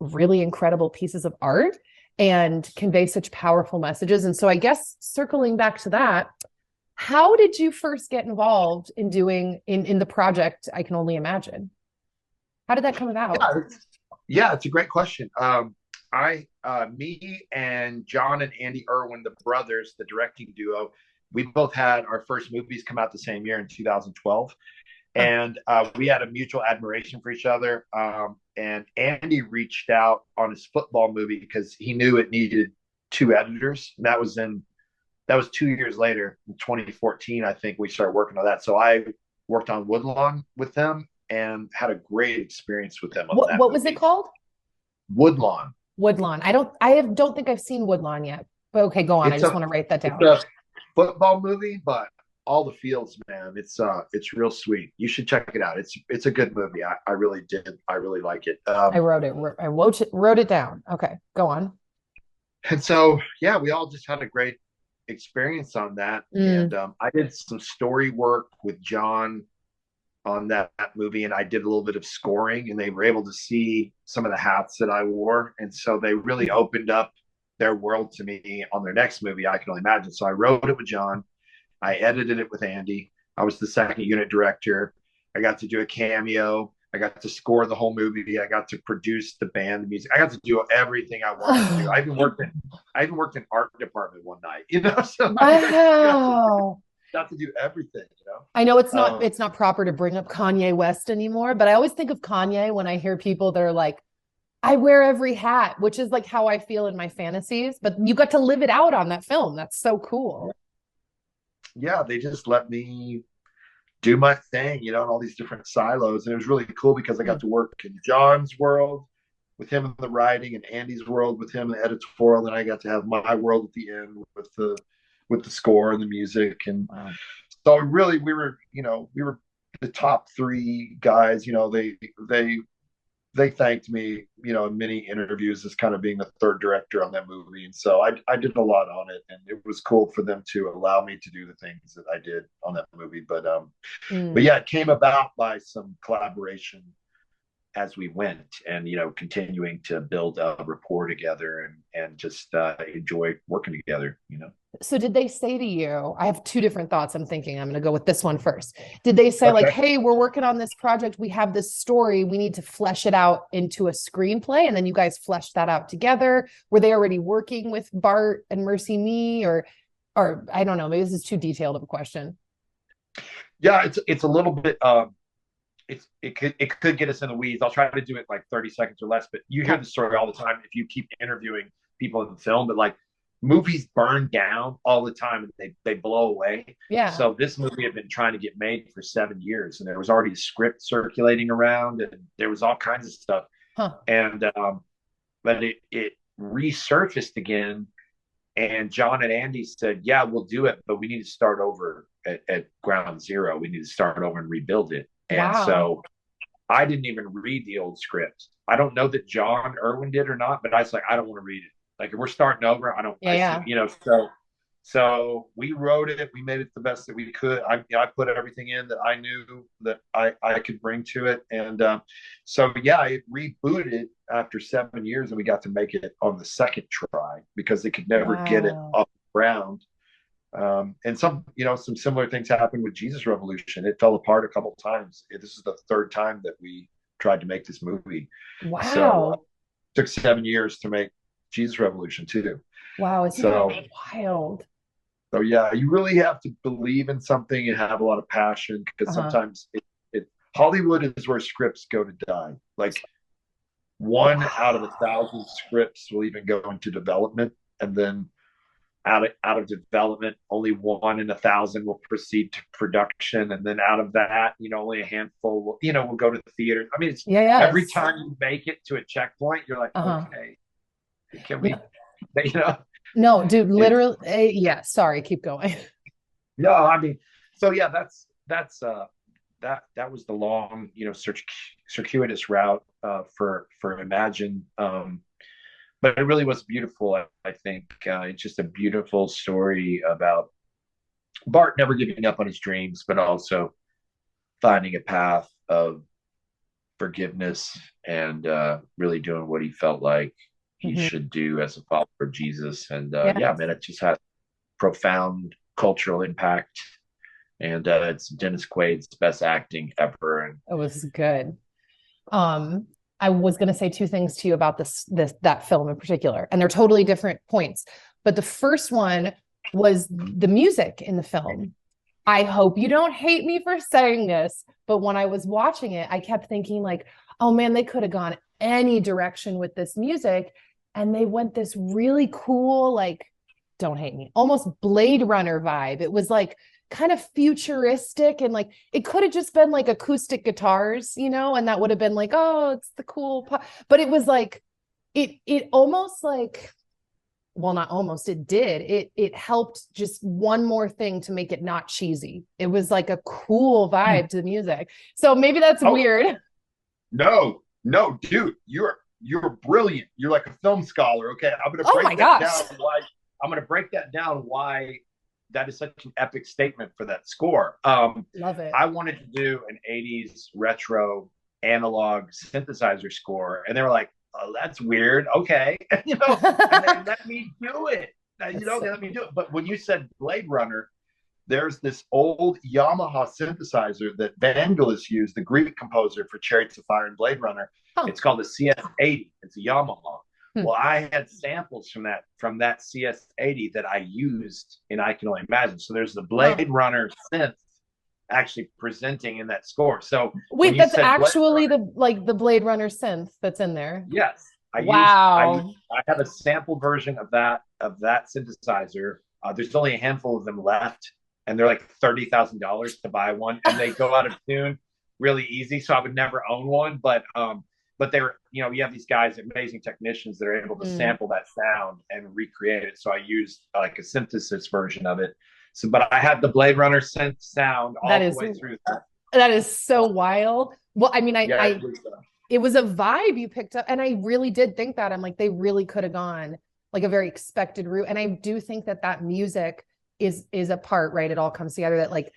really incredible pieces of art and convey such powerful messages. And so I guess circling back to that, how did you first get involved in doing in the project I Can Only Imagine? How did that come about?
Yeah, it's a great question. Me and John and Andy Irwin, the brothers, the directing duo, we both had our first movies come out the same year in 2012. And we had a mutual admiration for each other. And Andy reached out on his football movie because he knew it needed 2 editors. And that was 2 years later, in 2014, I think we started working on that. So I worked on Woodlawn with them and had a great experience with them.
What was it called?
Woodlawn.
Woodlawn. I don't think I've seen Woodlawn yet. But okay, go on. I just want to write that down.
It's a football movie, but all the feels, man. It's real sweet. You should check it out. It's a good movie. I really did. I really like it.
I wrote it. I wrote it down. Okay, go on.
And so, yeah, we all just had a great experience on that. And I did some story work with John on that movie, and I did a little bit of scoring, and they were able to see some of the hats that I wore. And so they really opened up their world to me on their next movie, I Can Only Imagine. So I wrote it with John. I edited it with Andy. I was the second unit director. I got to do a cameo. I got to score the whole movie. I got to produce the band, the music. I got to do everything I wanted to do. I even worked in art department one night, So
wow.
Got to do everything,
I know it's not proper to bring up Kanye West anymore, but I always think of Kanye when I hear people that are like, I wear every hat, which is like how I feel in my fantasies, but you got to live it out on that film. That's so cool.
Yeah, they just let me do my thing, in all these different silos. And it was really cool because I got
Mm.
to work in John's world with him in the writing, and Andy's world with him in the editorial, and I got to have my world at the end with the score and the music. And
Wow.
so really we were the top three guys. They thanked me, in many interviews as kind of being the third director on that movie. And so I did a lot on it, and it was cool for them to allow me to do the things that I did on that movie. But yeah, it came about by some collaboration as we went, and continuing to build a rapport together, and just enjoy working together.
So did they say to you, I have two different thoughts. I'm thinking I'm going to go with this one first. Did they say like,
Okay.
hey, we're working on this project. We have this story. We need to flesh it out into a screenplay. And then you guys fleshed that out together. Were they already working with Bart and Mercy Me, or I don't know, maybe this is too detailed of a question.
Yeah, it's a little bit it could get us in the weeds. I'll try to do it like 30 seconds or less, but you hear
Okay.
the story all the time if you keep interviewing people in the film. But like, movies burn down all the time, and they blow away.
Yeah.
So this movie had been trying to get made for 7 years, and there was already a script circulating around, and there was all kinds of stuff.
Huh.
And but it resurfaced again, and John and Andy said, yeah, we'll do it, but we need to start over at ground zero. We need to start over and rebuild it. And
Wow.
so I didn't even read the old script. I don't know that John Irwin did or not, but I was like, I don't want to read it. Like, if we're starting over, I don't.
Yeah. Yeah.
So we wrote it. We made it the best that we could. I put everything in that I knew that I could bring to it, and so yeah, it rebooted after 7 years, and we got to make it on the second try because they could never get it
Wow.
off the ground. And some similar things happened with Jesus Revolution. It fell apart a couple times. This is the third time that we tried to make this movie. So
Wow.
it took 7 years to make Jesus Revolution too.
Wow. Isn't that
So
wild?
so yeah, you really have to believe in something and have a lot of passion, because
Uh-huh.
sometimes Hollywood is where scripts go to die. Like, one out of 1,000 scripts will even go into development, and then out of development, only 1 in 1,000 will proceed to production, and then out of that, only a handful will go to the theater. I mean, it's
Yeah.
every
Yes.
time you make it to a checkpoint, you're like,
Uh-huh.
okay, can
No,
we, you know,
no, dude,
it,
literally, yeah, sorry, keep going.
no, I mean, so yeah, that was the long, circuitous route for Imagine. But it really was beautiful. I think it's just a beautiful story about Bart never giving up on his dreams, but also finding a path of forgiveness, and really doing what he felt like he
Mhm.
should do as a follower of Jesus. And
Yeah,
yeah, man, it just had profound cultural impact. And it's Dennis Quaid's best acting ever. And
it was good. Um, I was going to say two things to you about that film in particular, and they're totally different points. But the first one was the music in the film. I hope you don't hate me for saying this, but when I was watching it, I kept thinking like, oh man, they could have gone any direction with this music, and they went this really cool, like, don't hate me, almost Blade Runner vibe. It was like kind of futuristic, and like it could have just been like acoustic guitars, and that would have been like, oh, it's the cool pop. But it was like it almost like, well, not almost, it did, it helped just one more thing to make it not cheesy. It was like a cool vibe to the music. So maybe that's
oh
weird.
no, no, dude, you're brilliant. You're like a film scholar. Okay, I'm gonna
Oh my
break that
gosh.
down. Why that is such an epic statement for that score.
Love it.
I wanted to do an 80s retro analog synthesizer score, and they were like, oh, that's weird. Okay. And they let me do it. They let me do it. But when you said Blade Runner, there's this old Yamaha synthesizer that Vangelis used, the Greek composer for Chariots of Fire and Blade Runner.
Huh.
It's called a CS80. It's a Yamaha.
Hmm.
Well, I had samples from that CS80 that I used in I Can Only Imagine. So there's the Blade Runner synth actually presenting in that score. So
wait, that's actually the Blade Runner synth that's in there.
Yes,
Wow.
I have a sample version of that synthesizer. There's only a handful of them left, and they're like $30,000 to buy one, and they go out of tune really easy. So I would never own one, but they were, you have these guys, amazing technicians that are able to
Mm.
sample that sound and recreate it. So I used like a synthesis version of it. So, but I had the Blade Runner synth sound
That
all the
is
way through.
that is so wild. Well, I mean,
Yeah,
it was a vibe you picked up, and I really did think that. I'm like, they really could have gone like a very expected route, and I do think that that music is a part, right? It all comes together that like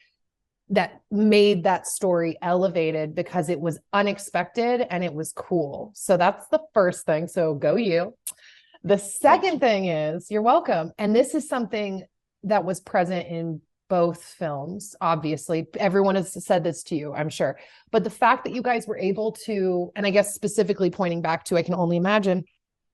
that made that story elevated because it was unexpected and it was cool. So that's the first thing. So go you. The second thing is, you're welcome. And this is something that was present in both films. Obviously, everyone has said this to you, I'm sure. But the fact that you guys were able to, and I guess specifically pointing back to, I can only imagine,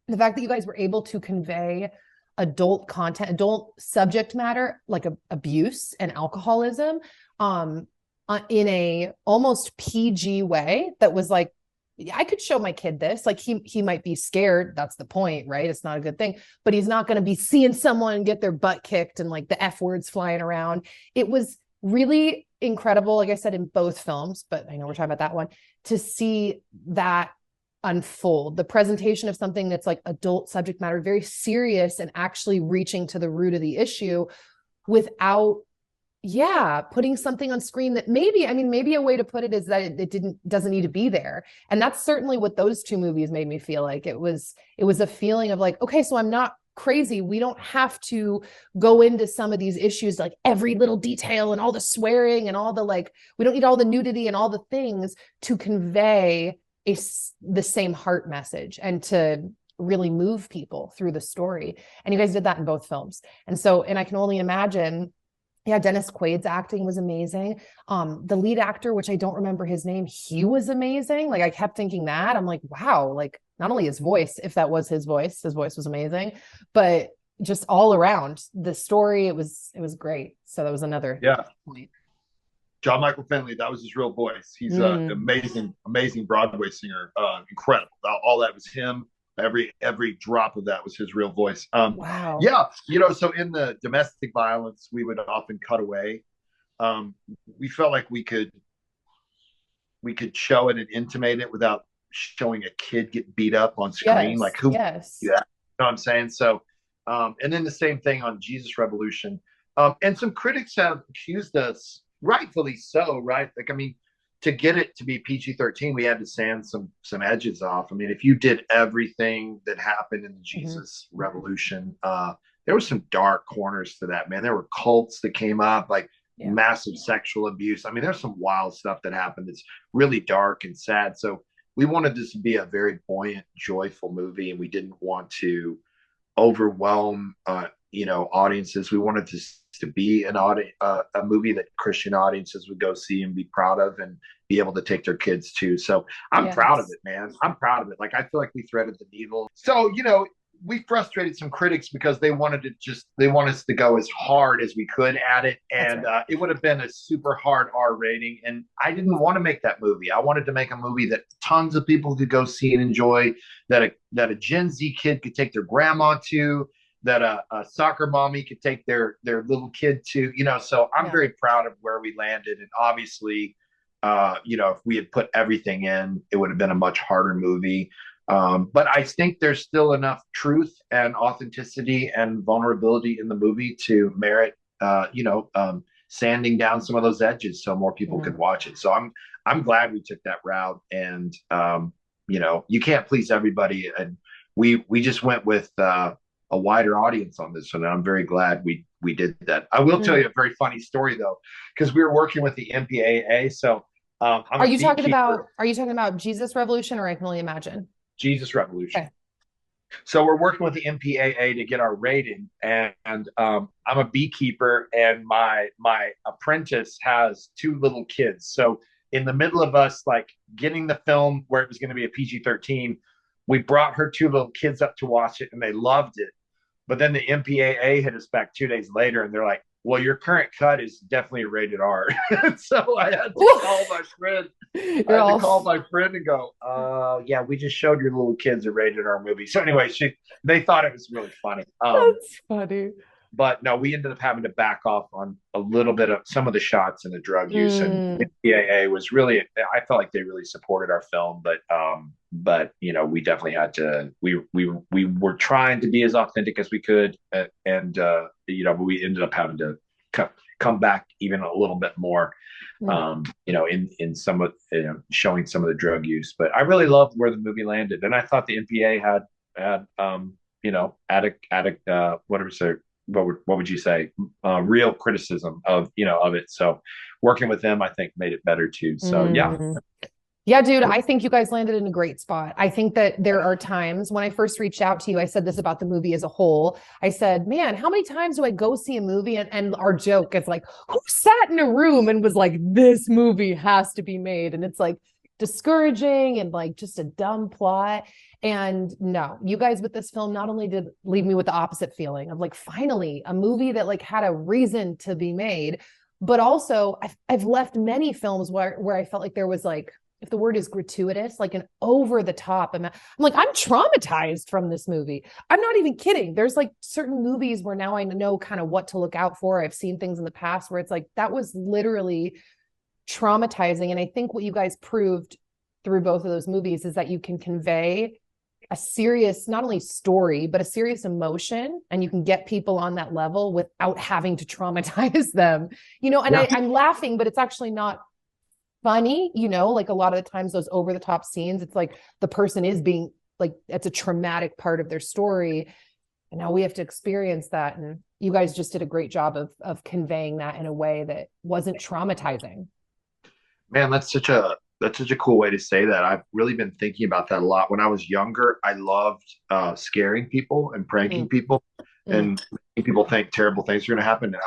the fact that you guys were able to convey adult content, adult subject matter, like abuse and alcoholism, in a almost PG way that was like, I could show my kid this. Like he might be scared. That's the point, right? It's not a good thing, but he's not going to be seeing someone get their butt kicked and like the F words flying around. It was really incredible, like I said, in both films, but I know we're talking about that one, to see that unfold, the presentation of something that's like adult subject matter, very serious, and actually reaching to the root of the issue without putting something on screen that maybe a way to put it is that it doesn't need to be there. And that's certainly what those two movies made me feel like. It was a feeling of like, okay, so I'm not crazy. We don't have to go into some of these issues, like every little detail and all the swearing and all the, like, we don't need all the nudity and all the things to convey the same heart message and to really move people through the story. And you guys did that in both films. And I can only imagine, Dennis Quaid's acting was amazing. The lead actor, which I don't remember his name, he was amazing. Like I kept thinking that. I'm like, wow, like not only his voice, if that was his voice was amazing, but just all around the story, it was great. So that was another point.
John Michael Finley, that was his real voice. He's an amazing Broadway singer. Incredible. All that was him. Every drop of that was his real voice.
Wow.
Yeah, so in the domestic violence, we would often cut away. We felt like we could show it and intimate it without showing a kid get beat up on screen.
Yes,
like who?
Yes.
Yeah, you know what I'm saying? So, and then the same thing on Jesus Revolution. And some critics have accused us, rightfully so, right? Like, I mean, to get it to be PG-13, we had to sand some edges off. I mean, if you did everything that happened in the Jesus Revolution, there were some dark corners to that, man. There were cults that came up, like massive sexual abuse. I mean, there's some wild stuff that happened that's really dark and sad. So we wanted this to be a very buoyant, joyful movie, and we didn't want to overwhelm audiences. We wanted to be a movie that Christian audiences would go see and be proud of and be able to take their kids to. So I'm proud of it, man. I'm proud of it. Like, I feel like we threaded the needle. So, we frustrated some critics because they want us to go as hard as we could at it. And it would have been a super hard R rating. And I didn't want to make that movie. I wanted to make a movie that tons of people could go see and enjoy, that a Gen Z kid could take their grandma to, that a soccer mommy could take their little kid to, so I'm very proud of where we landed. And obviously, if we had put everything in, it would have been a much harder movie. But I think there's still enough truth and authenticity and vulnerability in the movie to merit, sanding down some of those edges so more people could watch it. So I'm glad we took that route. And, you can't please everybody. And we just went with a wider audience on this one. And I'm very glad we did that. I will tell you a very funny story though, because we were working with the MPAA. So
are you talking about Jesus Revolution, or I Can Only Imagine?
Jesus Revolution. Okay. So we're working with the MPAA to get our rating, and I'm a beekeeper, and my apprentice has two little kids. So in the middle of us like getting the film where it was going to be a PG-13, we brought her two little kids up to watch it, and they loved it. But then the MPAA hit us back 2 days later, and they're like, well, your current cut is definitely rated R. So I had to call my friend. And go, yeah, we just showed your little kids a rated R movie. So anyway, they thought it was really funny.
That's funny.
But no, we ended up having to back off on a little bit of some of the shots and the drug use. And
Mm.
NPAA was really, I felt like they really supported our film, but you know, we definitely had to, we were trying to be as authentic as we could. And you know, but we ended up having to come back even a little bit more, you know, in some of, you know, showing some of the drug use. But I really loved where the movie landed. And I thought the NPA had, you know, what would you say, real criticism of, you know, of it. So working with them, I think made it better too. So yeah.
Yeah, dude, I think you guys landed in a great spot. I think that there are times when I first reached out to you, I said this about the movie as a whole. I said, man, how many times do I go see a movie and our joke is like, who sat in a room and was like, this movie has to be made? And it's like discouraging and like just a dumb plot. And no, you guys with this film not only did leave me with the opposite feeling of like, finally, a movie that like had a reason to be made, but also I've left many films where I felt like there was like, if the word is gratuitous, like an over the top amount. I'm like, I'm traumatized from this movie. I'm not even kidding. There's like certain movies where now I know kind of what to look out for. I've seen things in the past where it's like, that was literally traumatizing. And I think what you guys proved through both of those movies is that you can convey a serious, not only story, but a serious emotion. And you can get people on that level without having to traumatize them, you know, and yeah. I'm laughing, but it's actually not funny, you know, like a lot of the times those over the top scenes, it's like the person is being like, it's a traumatic part of their story. And now we have to experience that. And you guys just did a great job of conveying that in a way that wasn't traumatizing.
Man, that's such a cool way to say that. I've really been thinking about that a lot. When I was younger, I loved scaring people and pranking people and making people think terrible things are going to happen. And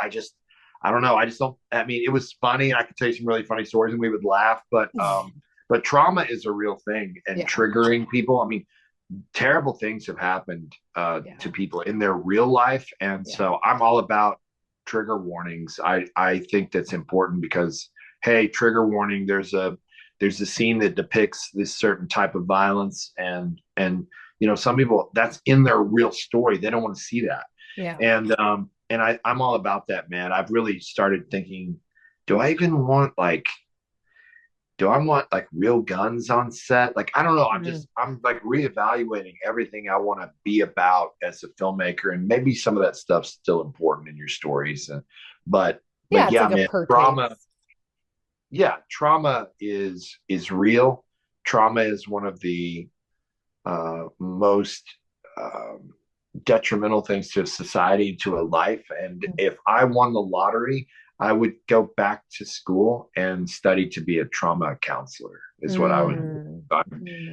I don't know. I just don't. I mean, it was funny, and I could tell you some really funny stories, and we would laugh. But trauma is a real thing, and triggering people. I mean, terrible things have happened to people in their real life, and so I'm all about trigger warnings. I think that's important because, hey, trigger warning. There's a scene that depicts this certain type of violence, and you know, some people, that's in their real story. They don't want to see that.
Yeah.
And I'm all about that, man. I've really started thinking, do I want like real guns on set? Like, I don't know. I'm like reevaluating everything I want to be about as a filmmaker. And maybe some of that stuff's still important in your stories. But yeah,
like
man, trauma is real. Trauma is one of the most detrimental things to society, to a life. And if I won the lottery, I would go back to school and study to be a trauma counselor is what I would.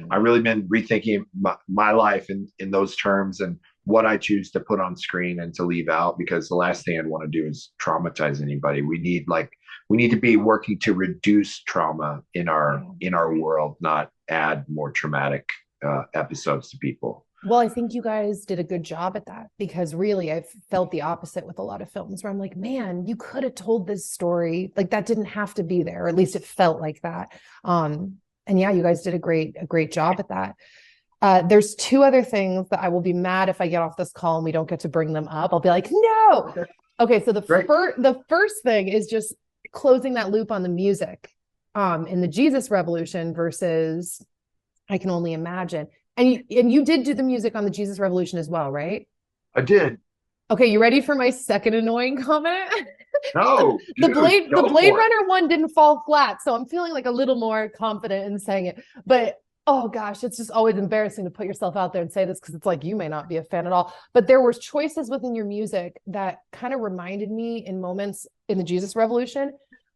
I really been rethinking my life in those terms and what I choose to put on screen and to leave out, because the last thing I'd want to do is traumatize anybody. We need to be working to reduce trauma in our world, not add more traumatic episodes to people.
Well, I think you guys did a good job at that, because really I've felt the opposite with a lot of films where I'm like, man, you could have told this story. Like that didn't have to be there, or at least it felt like that. And yeah, you guys did a great job at that. There's two other things that I will be mad if I get off this call and we don't get to bring them up. I'll be like, no. Okay. So the first thing is just closing that loop on the music in the Jesus Revolution versus I Can Only Imagine. And you did do the music on the Jesus Revolution as well, right?
I did.
Okay, you ready for my second annoying comment?
No.
the Blade Runner one didn't fall flat, so I'm feeling like a little more confident in saying it. But oh gosh, it's just always embarrassing to put yourself out there and say this, because it's like you may not be a fan at all. But there were choices within your music that kind of reminded me in moments in the Jesus Revolution.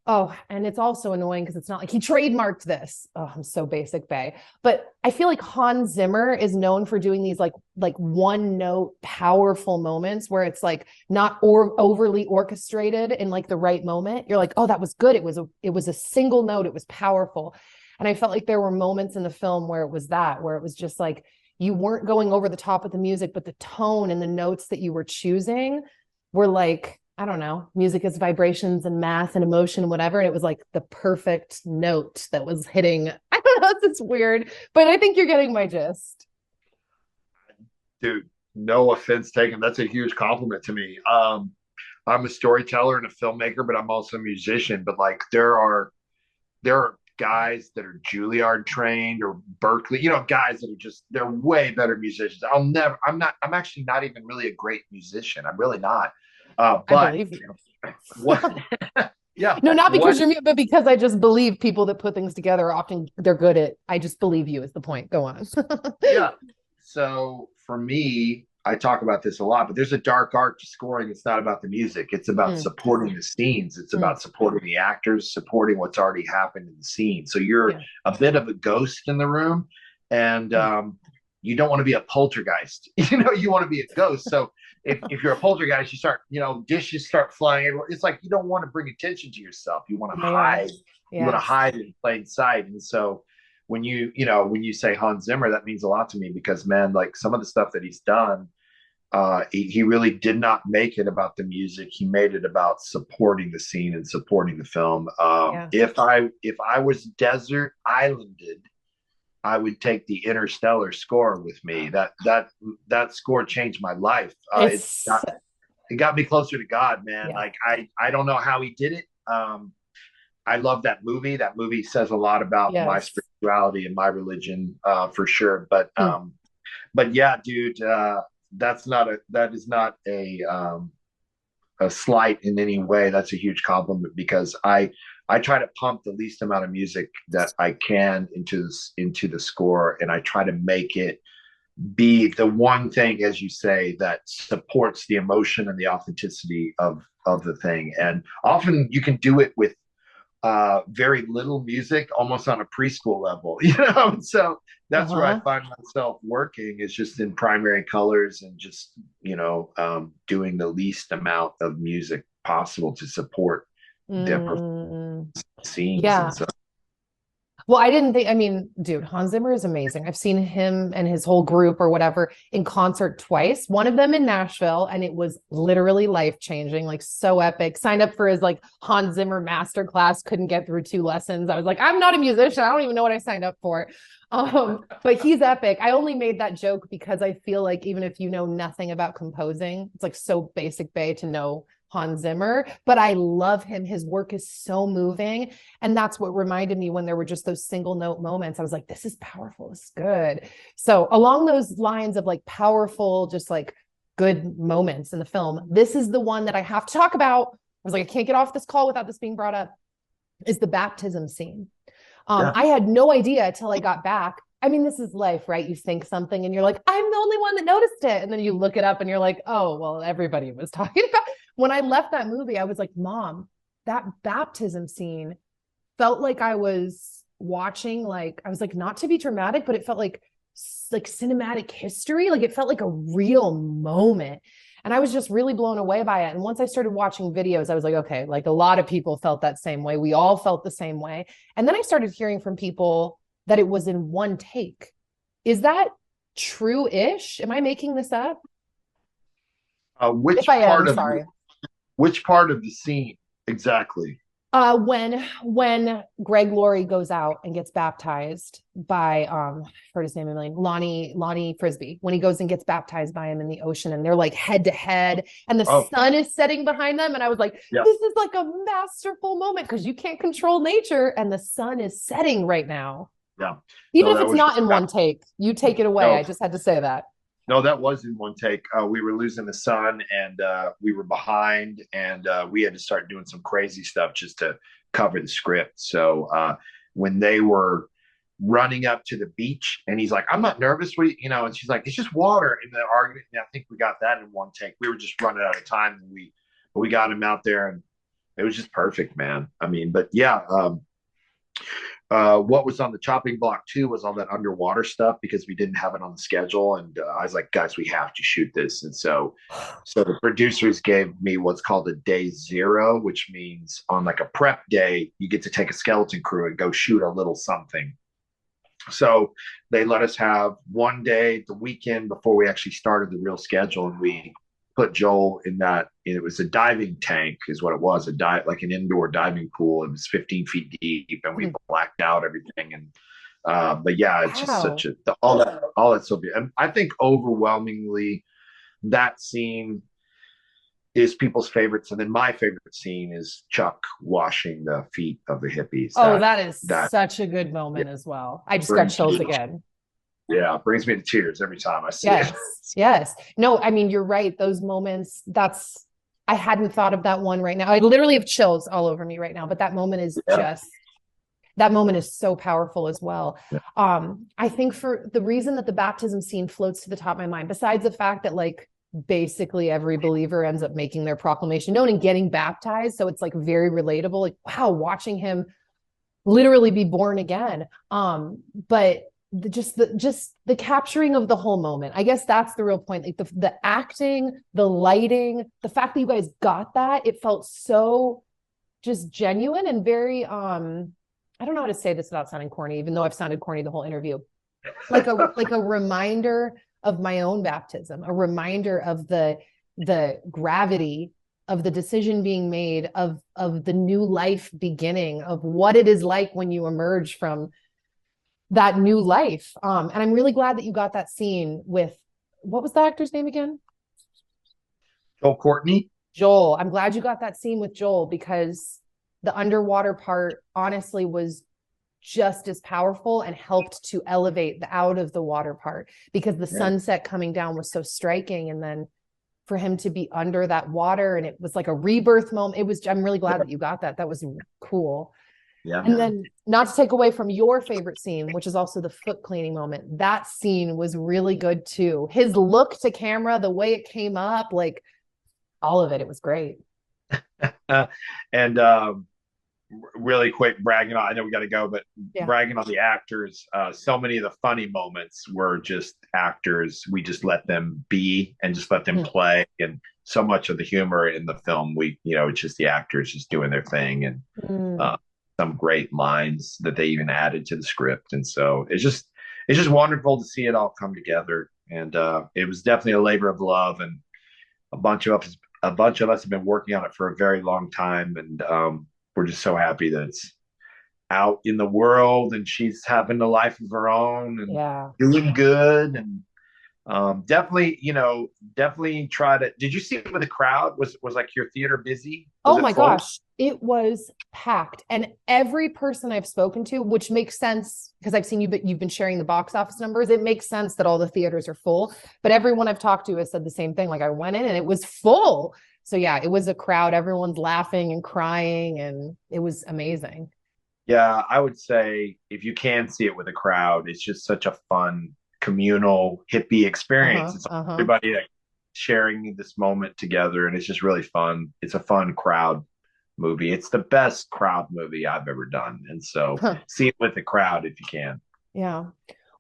Oh, and it's also annoying because it's not like he trademarked this. Oh, I'm so basic, Bay. But I feel like Hans Zimmer is known for doing these like one note powerful moments where it's like not overly orchestrated in like the right moment. You're like, oh, that was good. It was a single note. It was powerful. And I felt like there were moments in the film where it was just like you weren't going over the top of the music, but the tone and the notes that you were choosing were like I don't know, music is vibrations and math and emotion and whatever. And it was like the perfect note that was hitting. I don't know, it's weird, but I think you're getting my gist.
Dude, no offense taken. That's a huge compliment to me. I'm a storyteller and a filmmaker, but I'm also a musician. But like there are guys that are Juilliard trained or Berkeley, guys that are just they're way better musicians. I'm actually not even really a great musician. I'm really not.
I
But
believe you.
what yeah,
No, not because
what
you're mute, but because I just believe people that put things together often they're good at. I just believe you is the point. Go on.
yeah. So for me, I talk about this a lot, but there's a dark art to scoring. It's not about the music. It's about
Mm,
supporting the scenes. It's
mm,
about supporting the actors, supporting what's already happened in the scene. So you're
yeah.
a bit of a ghost in the room, and
Mm.
you don't want to be a poltergeist. You want to be a ghost. So if you're a poltergeist, you start, dishes start flying everywhere. It's like you don't want to bring attention to yourself. You want to
Yeah, yeah.
hide. You want to
Yes.
hide in plain sight. And so when you say Hans Zimmer, that means a lot to me because man, like some of the stuff that he's done, he really did not make it about the music. He made it about supporting the scene and supporting the film.
Yeah.
If I was desert islanded, I would take the Interstellar score with me. That score changed my life.
It's
It got me closer to God, man.
yeah.
Like I don't know how he did it. I love that movie. That movie says a lot about my
Yes.
spirituality and my religion, for sure. But
Mm.
yeah, dude, that is not a slight in any way. That's a huge compliment because I try to pump the least amount of music that I can into the score, and I try to make it be the one thing, as you say, that supports the emotion and the authenticity of the thing. And often you can do it with very little music, almost on a preschool level, So that's where I
Uh-huh.
find myself working is just in primary colors and just, doing the least amount of music possible to support the
Mm.
scenes and
Yeah.
stuff.
Well, I didn't think, I mean, dude, Hans Zimmer is amazing. I've seen him and his whole group or whatever in concert twice, one of them in Nashville, and it was literally life-changing, like so epic. Signed up for his like Hans Zimmer masterclass, couldn't get through 2 lessons. I was like, I'm not a musician. I don't even know what I signed up for. But he's epic. I only made that joke because I feel like even if you know nothing about composing, it's like so basic bay to know Hans Zimmer, but I love him. His work is so moving. And that's what reminded me when there were just those single note moments. I was like, this is powerful. This is good. So, along those lines of like powerful, just like good moments in the film, this is the one that I have to talk about. I was like, I can't get off this call without this being brought up, is the baptism scene.
Yeah.
I had no idea till I got back. I mean, this is life, right? You think something and you're like, I'm the only one that noticed it. And then you look it up and you're like, oh, well, everybody was talking about. When I left that movie, I was like, Mom, that baptism scene felt like I was watching, like, I was like, not to be dramatic, but it felt like cinematic history. Like it felt like a real moment. And I was just really blown away by it. And once I started watching videos, I was like, okay, like a lot of people felt that same way. We all felt the same way. And then I started hearing from people that it was in one take. Is that true-ish? Am I making this up?
Uh,
If
which
I am,
part of
sorry.
which part of the scene exactly?
When Greg Laurie goes out and gets baptized by I heard his name a million, Lonnie Frisbee, when he goes and gets baptized by him in the ocean and they're like head to head and the
Oh,
sun is setting behind them, and I was like,
yeah,
this is like a masterful moment because you can't control nature and the sun is setting right now.
yeah.
Even
No,
if
that
it's
was
not in
that,
one take, you take it away.
no,
I just had to say that.
no, that was in one take. We were losing the sun, and we were behind, and we had to start doing some crazy stuff just to cover the script. So when they were running up to the beach, and he's like, "I'm not nervous," and she's like, "It's just water." In the argument, and I think we got that in one take. We were just running out of time, and we got him out there, and it was just perfect, man. I mean, but yeah, what was on the chopping block too was all that underwater stuff because we didn't have it on the schedule, and I was like, guys, we have to shoot this. And so the producers gave me what's called a day zero, which means on like a prep day you get to take a skeleton crew and go shoot a little something. So they let us have one day the weekend before we actually started the real schedule, and we put Joel in that. It was a diving tank, is what it was, like an indoor diving pool. It was 15 feet deep, and we blacked out everything. And but yeah, it's just
Wow.
such all that's so beautiful. And I think overwhelmingly that scene is people's favorites, and then my favorite scene is Chuck washing the feet of the hippies.
Oh, that is such a good moment as well. I just got chills again.
Yeah, it brings me to tears every time I see it.
Yes. No, I mean, you're right. Those moments, I hadn't thought of that one right now. I literally have chills all over me right now, but that moment is that moment is so powerful as well. Yeah. I think for the reason that the baptism scene floats to the top of my mind, besides the fact that like basically every believer ends up making their proclamation known and getting baptized. So it's like very relatable. Like, wow, watching him literally be born again. But just the capturing of the whole moment. I guess that's the real point. Like the acting, the lighting, the fact that you guys got that, it felt so just genuine and very, I don't know how to say this without sounding corny, even though I've sounded corny the whole interview. Like a reminder of my own baptism, a reminder of the gravity of the decision being made, of the new life beginning, of what it is like when you emerge from that new life. And I'm really glad that you got that scene with, what was the actor's name again?
Joel Courtney.
Joel. I'm glad you got that scene with Joel, because the underwater part honestly was just as powerful and helped to elevate the out of the water part, because the sunset coming down was so striking. And then for him to be under that water, and it was like a rebirth moment. I'm really glad that you got that. That was cool. Yeah. And then, not to take away from your favorite scene, which is also the foot cleaning moment, that scene was really good too. His look to camera, the way it came up, like all of it, it was great.
And really quick, bragging on, I know we got to go, but bragging on the actors. So many of the funny moments were just actors. We just let them be and just let them play. And so much of the humor in the film, it's just the actors just doing their thing, and some great lines that they even added to the script. And so it's just wonderful to see it all come together. And it was definitely a labor of love, and a bunch of us have been working on it for a very long time. And we're just so happy that it's out in the world, and she's having a life of her own and doing good. And definitely try to. Did you see it with the crowd? Was like your theater busy?
Oh my gosh, it was packed. And every person I've spoken to, which makes sense because I've seen you've been sharing the box office numbers. It makes sense that all the theaters are full, but everyone I've talked to has said the same thing. Like, I went in and it was full. So yeah, it was a crowd. Everyone's laughing and crying, and it was amazing.
Yeah, I would say if you can see it with a crowd, it's just such a fun communal hippie experience. It's everybody like sharing this moment together, and it's just really fun. It's a fun crowd movie. It's the best crowd movie I've ever done. And so see it with the crowd if you can.
Yeah.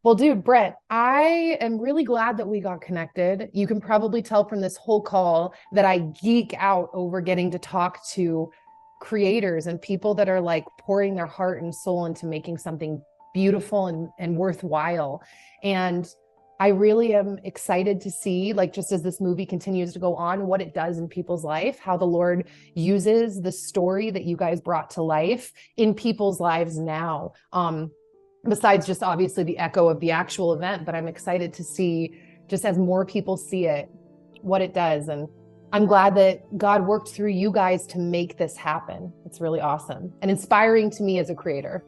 Well, dude, Brent, I am really glad that we got connected. You can probably tell from this whole call that I geek out over getting to talk to creators and people that are like pouring their heart and soul into making something beautiful and worthwhile. And I really am excited to see, like, just as this movie continues to go on, what it does in people's life, how the Lord uses the story that you guys brought to life in people's lives now. Besides just obviously the echo of the actual event, but I'm excited to see, just as more people see it, what it does. And I'm glad that God worked through you guys to make this happen. It's really awesome and inspiring to me as a creator.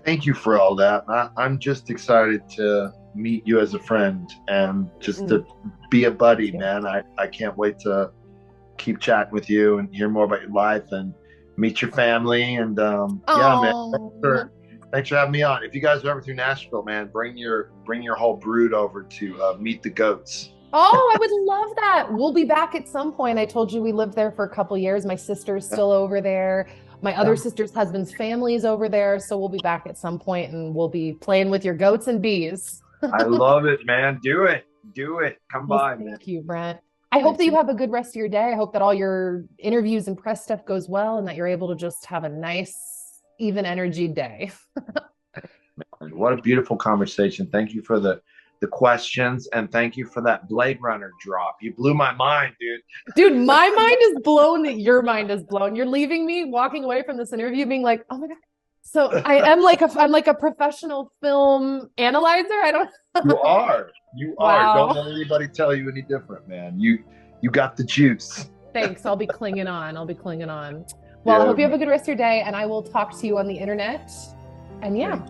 Thank you for all that. I'm just excited to meet you as a friend and just to be a buddy, man. I can't wait to keep chatting with you and hear more about your life and meet your family. And yeah, man, thanks for having me on. If you guys are ever through Nashville, man, bring your whole brood over to meet the goats.
Oh, I would love that. We'll be back at some point. I told you we lived there for a couple of years. My sister's still over there. My other sister's husband's family is over there. So we'll be back at some point, and we'll be playing with your goats and bees.
I love it, man. Do it. Come by, man.
Thank you, Brent. I hope that you have a good rest of your day. I hope that all your interviews and press stuff goes well, and that you're able to just have a nice, even energy day.
What a beautiful conversation. Thank you for the the questions, and thank you for that Blade Runner drop. You blew my mind, dude.
Dude, my mind is blown that your mind is blown. You're leaving me walking away from this interview being like, oh my God. So I'm like a professional film analyzer. I don't.
You are.
Wow.
Don't let anybody tell you any different, man. You got the juice.
Thanks. I'll be clinging on. Well, I hope you have a good rest of your day, and I will talk to you on the internet. And yeah.